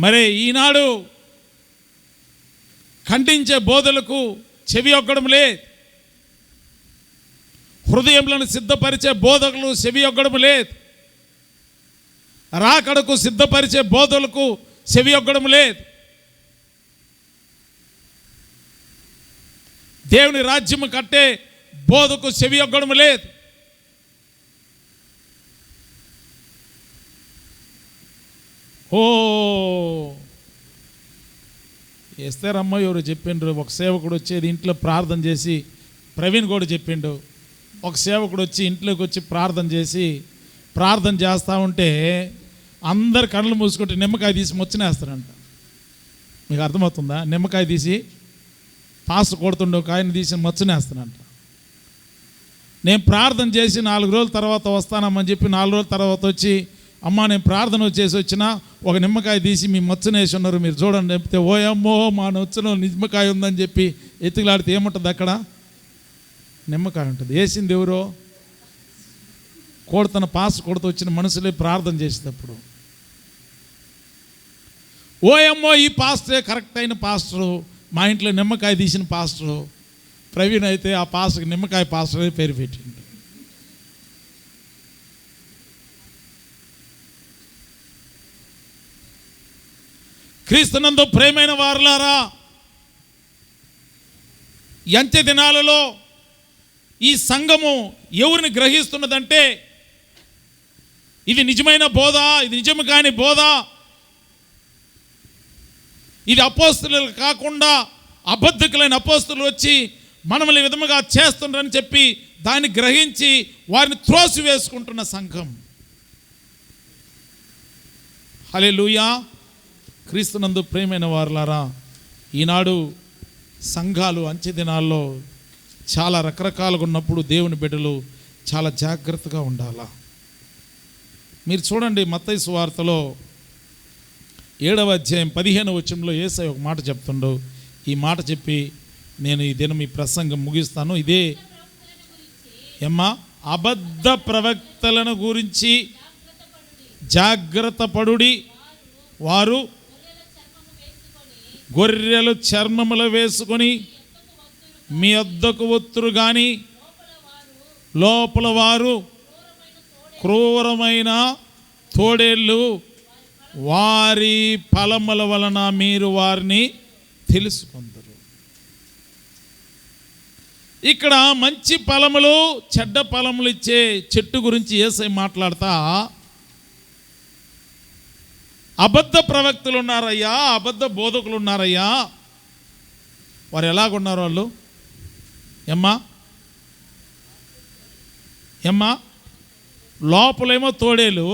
మరి ఈనాడు ఖండించే బోధలకు చెవి ఒగ్గడం లేదు. హృదయములను సిద్ధపరిచే బోధకులు చెవి ఒగ్గడం లేదు. రాకడకు సిద్ధపరిచే బోధలకు చెవి ఒగ్గడం లేదు. దేవుని రాజ్యము కట్టే బోధకు చెవి ఒగ్గడం లేదు. ఓ ఎస్తేరమ్మ ఎవరు చెప్పిండ్రు, ఒక సేవకుడు వచ్చేది ఇంట్లో ప్రార్థన చేసి, ప్రవీణ్ కూడా చెప్పిండు, ఒక సేవకుడు వచ్చి ఇంట్లోకి వచ్చి ప్రార్థన చేస్తూ ఉంటే అందరు కళ్ళు మూసుకుంటే నిమ్మకాయ తీసి మొచ్చినేస్తారంట. మీకు అర్థమవుతుందా? నిమ్మకాయ తీసి పాస్ కొడుతుండే ఒక ఆయన తీసి మొచ్చనేస్తానంట. నేను ప్రార్థన చేసి 4 రోజుల తర్వాత వస్తానమ్మని చెప్పి 4 రోజుల తర్వాత వచ్చి, అమ్మ నేను ప్రార్థన చేసి వచ్చిన ఒక నిమ్మకాయ తీసి మీ మచ్చనేసి ఉన్నారు, మీరు చూడండి చెప్తే, ఓయమ్మో మా నొచ్చలో నిమ్మకాయ ఉందని చెప్పి ఎత్తుకులాడితే ఏముంటుంది అక్కడ? నిమ్మకాయ ఉంటుంది. వేసింది ఎవరో? కొడుతున్న పాస్ కొడుతూ వచ్చిన మనుషులే ప్రార్థన చేసేటప్పుడు. ఓయమ్మో ఈ పాస్టరే కరెక్ట్ అయిన పాస్టరు, మా ఇంట్లో నిమ్మకాయ తీసిన పాస్టరు. ప్రవీణ్ అయితే ఆ పాస్టర్కి నిమ్మకాయ పాస్టర్ అని పేరు పెట్టిండు. క్రీస్తునందు ప్రియమైన వారులారా, అంత్య దినాలలో ఈ సంఘము ఎవరిని గ్రహిస్తున్నదంటే, ఇది నిజమైన బోధ, ఇది నిజము కాని బోధ, ఇది అపోస్తులు కాకుండా అబద్ధకులైన అపోస్తులు వచ్చి మనల్ని విధముగా చేస్తుండ్రని చెప్పి దాన్ని గ్రహించి వారిని త్రోసి వేసుకుంటున్న సంఘం. హల్లెలూయా. క్రీస్తునందు ప్రియమైన వారులారా, ఈనాడు సంఘాలు అంచె దినాల్లో చాలా రకరకాలుగా ఉన్నప్పుడు దేవుని బిడ్డలు చాలా జాగ్రత్తగా ఉండాలా. మీరు చూడండి, మత్తయి సువార్తలో 7వ అధ్యాయం 15వ వచనంలో యేసయ్య ఒక మాట చెప్తుండు. ఈ మాట చెప్పి నేను ఈ దినం ఈ ప్రసంగం ముగిస్తాను. ఇదే ఏమ్మా, అబద్ధ ప్రవక్తలను గురించి జాగ్రత్త పడుడి, వారు గొర్రెలు చర్మములు వేసుకొని మీ వద్దకు వత్తురు గాని లోపల వారు క్రూరమైన తోడేళ్ళు, వారి ఫలముల వలన మీరు వారిని తెలుసుకుందరు. ఇక్కడ మంచి ఫలములు చెడ్డ ఫలములు ఇచ్చే చెట్టు గురించి యేసయ్య మాట్లాడతా, అబద్ధ ప్రవక్తలు ఉన్నారయ్యా, అబద్ధ బోధకులు ఉన్నారయ్యా, వారు ఎలాగున్నారు? వాళ్ళు ఏమ్మా లోపలేమో తోడేలు,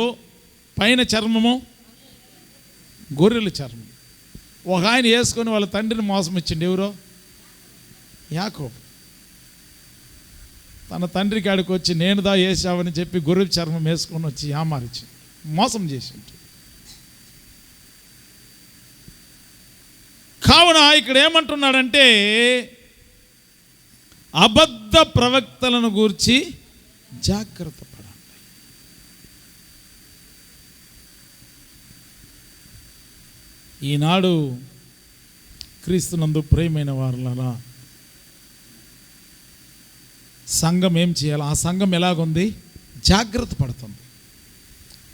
పైన చర్మము గొర్రెల చర్మం. ఒక ఆయన వేసుకొని వాళ్ళ తండ్రిని మోసం ఇచ్చిండు. ఎవరో? యాకోబు. తన తండ్రి కాడికి వచ్చి నేనుదా వేసావని చెప్పి గొర్రెల చర్మం వేసుకొని వచ్చి యామారిచి మోసం చేసిండు. కావున ఇక్కడ ఏమంటున్నాడంటే, అబద్ధ ప్రవక్తలను గూర్చి జాగ్రత్త పడండి. ఈనాడు క్రీస్తునందు ప్రియమైన వారులారా, సంఘం ఏం చేయాలి? ఆ సంఘం ఎలాగుంది? జాగ్రత్త పడుతుంది.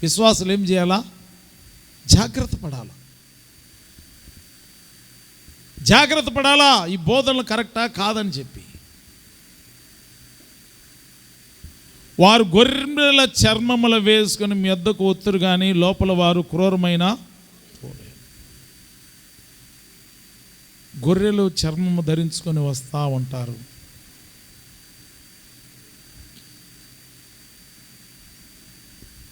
విశ్వాసులు ఏం చేయాలా? జాగ్రత్త పడాలా. జాగ్రత్త పడాలా, ఈ బోధనలు కరెక్టా కాదని చెప్పి. వారు గొర్రెల చర్మములు వేసుకొని మీ వద్దకు వత్తురు కానీ లోపల వారు క్రూరమైన గొర్రెలు చర్మము ధరించుకొని వస్తూ ఉంటారు.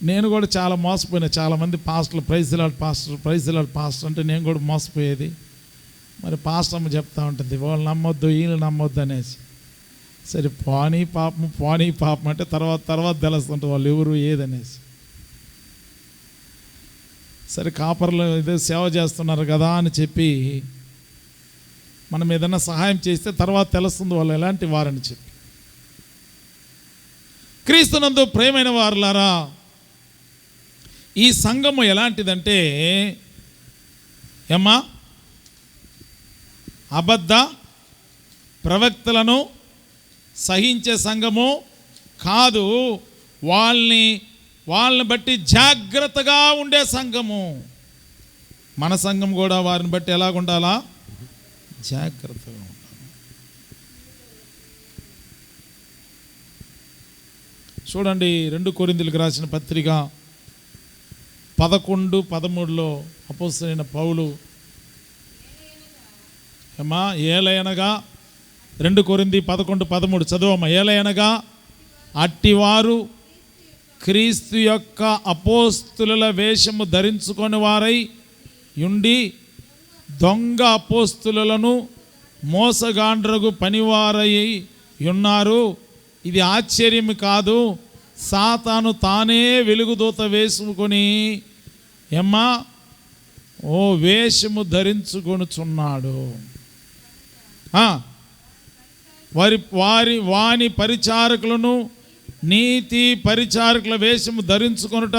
నేను కూడా చాలా మోసపోయినా. చాలామంది పాస్టర్లు ప్రైజ్ లార్డ్ పాస్టర్ అంటే నేను కూడా మోసపోయేది. మరి పాస్టర్ అమ్మ చెప్తా ఉంటుంది, వాళ్ళు నమ్మొద్దు వీళ్ళు నమ్మొద్దు అనేసి. సరే పానీ పాపం అంటే తర్వాత తెలుస్తుంటుంది వాళ్ళు ఎవరు ఏదనేసి. సరే కాపర్లు ఇదే సేవ చేస్తున్నారు కదా అని చెప్పి మనం ఏదైనా సహాయం చేస్తే తర్వాత తెలుస్తుంది వాళ్ళు ఎలాంటి వారని చెప్పి. క్రీస్తునందు ప్రియమైన వారులారా, ఈ సంఘము ఎలాంటిదంటే ఏమ్మా, అబద్ధ ప్రవక్తలను సహించే సంఘము కాదు, వాళ్ళని బట్టి జాగ్రత్తగా ఉండే సంఘము. మన సంఘం కూడా వారిని బట్టి ఎలాగుండాలా? జాగ్రత్తగా ఉండాలి. చూడండి, 2 కొరింథీయులకు రాసిన పత్రిక 11:13 అపోస్తలుడైన పౌలు ఏమా, ఏలయనగా 2 కొరింథీ 11:13 చదువమ్మా. ఏలయనగా అట్టివారు క్రీస్తు యొక్క అపోస్తుల వేషము ధరించుకొని వారై ఉండి దొంగ అపోస్తులను మోసగాండ్రగు పనివారై ఉన్నారు. ఇది ఆశ్చర్యం కాదు, సాతాను తానే వెలుగుదూత వేసుకొని ఏమ్మా వేషము ధరించుకొనుచున్నాడు. వాని పరిచారకులను నీతి పరిచారకుల వేషము ధరించుకొనుట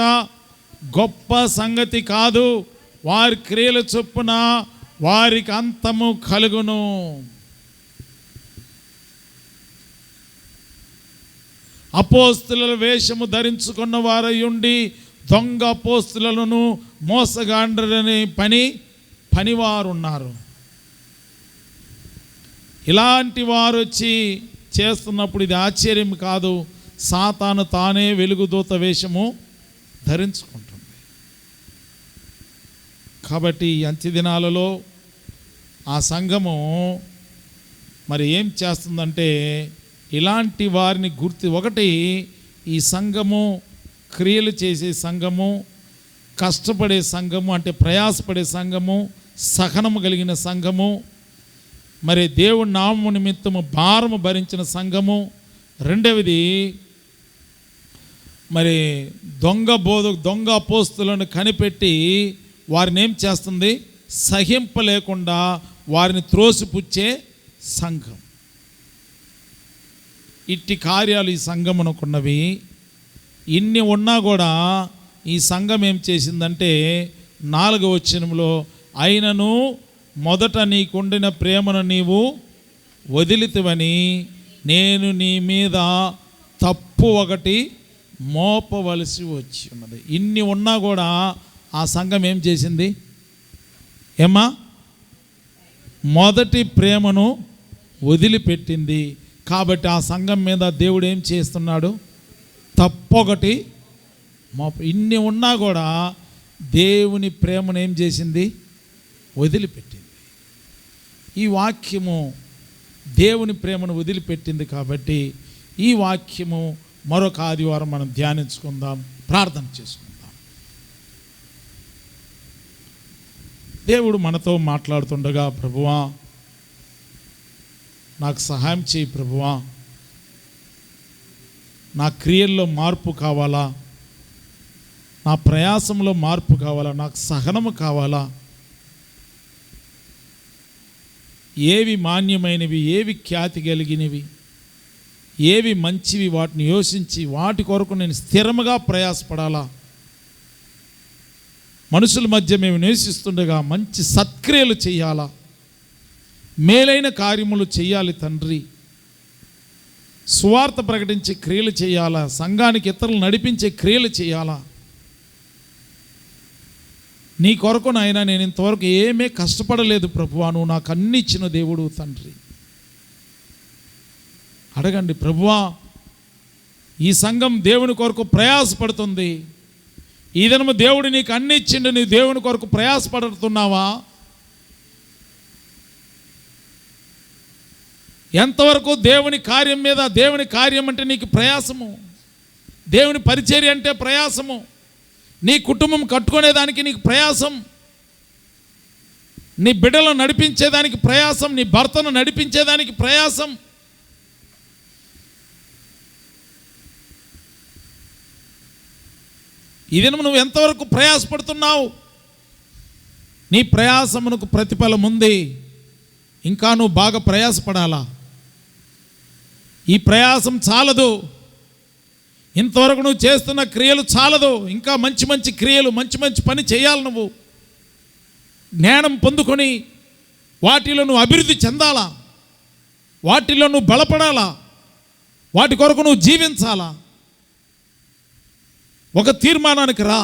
గొప్ప సంగతి కాదు, వారి క్రియల చొప్పున వారికి అంతము కలుగును. అపోస్తుల వేషము ధరించుకున్న వారై ఉండి దొంగ అపోస్తులను మోసగాండ్రని పనివారున్నారు. ఇలాంటి వారు వచ్చి చేస్తున్నప్పుడు ఇది ఆశ్చర్యం కాదు, సాతాను తానే వెలుగుదూత వేషము ధరించుకుంటుంది. కాబట్టి ఈ అంత్యదినాలలో ఆ సంఘము మరి ఏం చేస్తుందంటే ఇలాంటి వారిని ఒకటి ఈ సంఘము క్రియలు చేసే సంఘము, కష్టపడే సంఘము అంటే ప్రయాసపడే సంఘము, సహనము కలిగిన సంఘము, మరి దేవుడి నామము నిమిత్తము భారము భరించిన సంఘము. రెండవది మరి దొంగ అపోస్తులను కనిపెట్టి వారిని ఏం చేస్తుంది? సహింపలేకుండా వారిని త్రోసిపుచ్చే సంఘం. ఇట్టి కార్యాలు ఈ సంఘమునకున్నవి. ఇన్ని ఉన్నా కూడా ఈ సంఘం ఏం చేసిందంటే 4వ వచనంలో, అయినను మొదట నీకుండిన ప్రేమను నీవు వదిలితివని నేను నీ మీద తప్పు ఒకటి మోపవలసి వచ్చి ఉన్నది. ఇన్ని ఉన్నా కూడా ఆ సంఘం ఏం చేసింది? ఏమ్మా, మొదటి ప్రేమను వదిలిపెట్టింది. కాబట్టి ఆ సంఘం మీద దేవుడు ఏం చేస్తున్నాడు? తప్పొకటి ఇన్ని ఉన్నా కూడా దేవుని ప్రేమను ఏం చేసింది? వదిలిపెట్టింది. ఈ వాక్యము దేవుని ప్రేమను వదిలిపెట్టింది. కాబట్టి ఈ వాక్యము మరొక ఆదివారం మనం ధ్యానించుకుందాం, ప్రార్థన చేసుకుందాం. దేవుడు మనతో మాట్లాడుతుండగా, ప్రభువా నాకు సహాయం చేయి, ప్రభువా నా క్రియల్లో మార్పు కావాలా, నా ప్రయాసంలో మార్పు కావాలా, నాకు సహనము కావాలా, ఏవి మాన్యమైనవి, ఏవి ఖ్యాతి కలిగినవి, ఏవి మంచివి వాటిని యోచించి వాటి కొరకు నేను స్థిరముగా ప్రయాసపడాలా. మనుషుల మధ్య మేము నివసిస్తుండగా మంచి సత్క్రియలు చేయాలా, మేలైన కార్యములు చేయాలి తండ్రి. సువార్త ప్రకటించే క్రియలు చేయాలా, సంఘానికి ఇతరులు నడిపించే క్రియలు చేయాలా. నీ కొరకు నాయనా నేను ఇంతవరకు ఏమీ కష్టపడలేదు ప్రభువా, నువ్వు నాకు అన్ని ఇచ్చిన దేవుడు తండ్రి. అడగండి, ప్రభువా ఈ సంఘం దేవుని కొరకు ప్రయాసపడుతుంది, ఈ దినము దేవుడు నీకు అన్ని ఇచ్చిండు, నీ దేవుని కొరకు ప్రయాసపడుతున్నావా? ఎంతవరకు దేవుని కార్యం మీద, దేవుని కార్యం అంటే నీకు ప్రయాసము, దేవుని పరిచర్య అంటే ప్రయాసము, నీ కుటుంబం కట్టుకునేదానికి నీకు ప్రయాసం, నీ బిడ్డలను నడిపించేదానికి ప్రయాసం, నీ భర్తను నడిపించేదానికి ప్రయాసం. ఈ దినం నువ్వు ఎంతవరకు ప్రయాసపడుతున్నావు? నీ ప్రయాసమునకు ప్రతిఫలం ఉంది. ఇంకా నువ్వు బాగా ప్రయాసపడాలా. ఈ ప్రయాసం చాలదు, ఇంతవరకు నువ్వు చేస్తున్న క్రియలు చాలదు. ఇంకా మంచి మంచి క్రియలు, మంచి మంచి పని చేయాలి. నువ్వు జ్ఞానం పొందుకొని వాటిలో నువ్వు అభివృద్ధి చెందాలా, వాటిలో నువ్వు బలపడాలా, వాటి కొరకు నువ్వు జీవించాలా. ఒక తీర్మానానికి రా.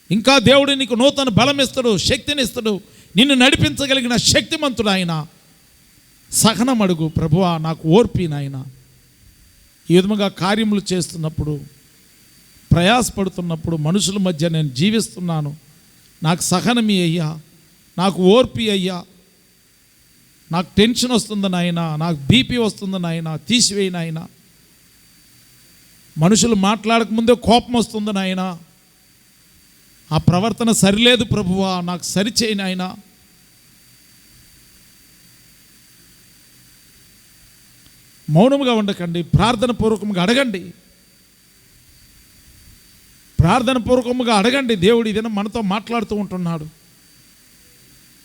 ఇంకా దేవుడు నీకు నూతన బలం ఇస్తాడు, శక్తిని ఇస్తాడు, నిన్ను నడిపించగలిగిన శక్తిమంతుడు ఆయన. సహనం అడుగు, ప్రభువా నాకు ఓర్పి నాయన. ఈ విధముగా కార్యములు చేస్తున్నప్పుడు, ప్రయాసపడుతున్నప్పుడు, మనుషుల మధ్య నేను జీవిస్తున్నాను, నాకు సహనమి అయ్యా, నాకు ఓర్పి అయ్యా. నాకు టెన్షన్ వస్తుంది నాయన, నాకు బీపీ వస్తుంది నాయన, తీసివేయి నాయన. మనుషులు మాట్లాడకముందే కోపం వస్తుంది నాయన, ఆ ప్రవర్తన సరిలేదు ప్రభువా, నాకు సరిచేయి నాయన. మౌనముగా ఉండకండి, ప్రార్థన పూర్వకంగా అడగండి, ప్రార్థన పూర్వకంగా అడగండి. దేవుడు ఇదేనా మనతో మాట్లాడుతూ ఉంటున్నాడు.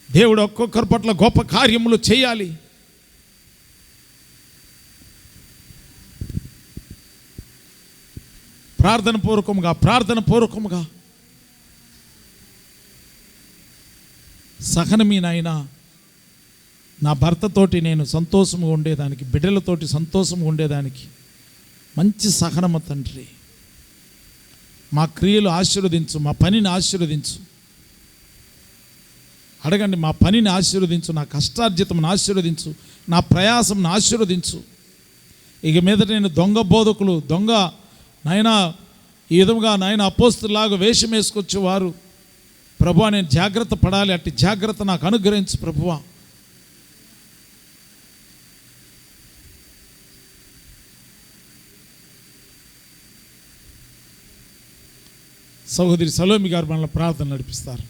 దేవుడు ఒక్కొక్కరి పట్ల గొప్ప కార్యములు చేయాలి. ప్రార్థన పూర్వకముగా సహనమీ నాయన. నా భర్తతోటి నేను సంతోషంగా ఉండేదానికి, బిడ్డలతోటి సంతోషంగా ఉండేదానికి మంచి సహనము తండ్రి. మా క్రియలు ఆశీర్వదించు, మా పనిని ఆశీర్వదించు. అడగండి, మా పనిని ఆశీర్వదించు, నా కష్టార్జితమును ఆశీర్వదించు, నా ప్రయాసంను ఆశీర్వదించు. ఇక మీద నేను దొంగ బోధకులు, దొంగ నాయన ఈ విధంగా నాయన అపోస్తులాగా వేషం వేసుకొచ్చేవారు ప్రభువా, నేను జాగ్రత్త పడాలి. అట్టి జాగ్రత్త నాకు అనుగ్రహించు ప్రభువా. సహోదరి సలోమి గారు మనల్ని ప్రార్థన నడిపిస్తారు.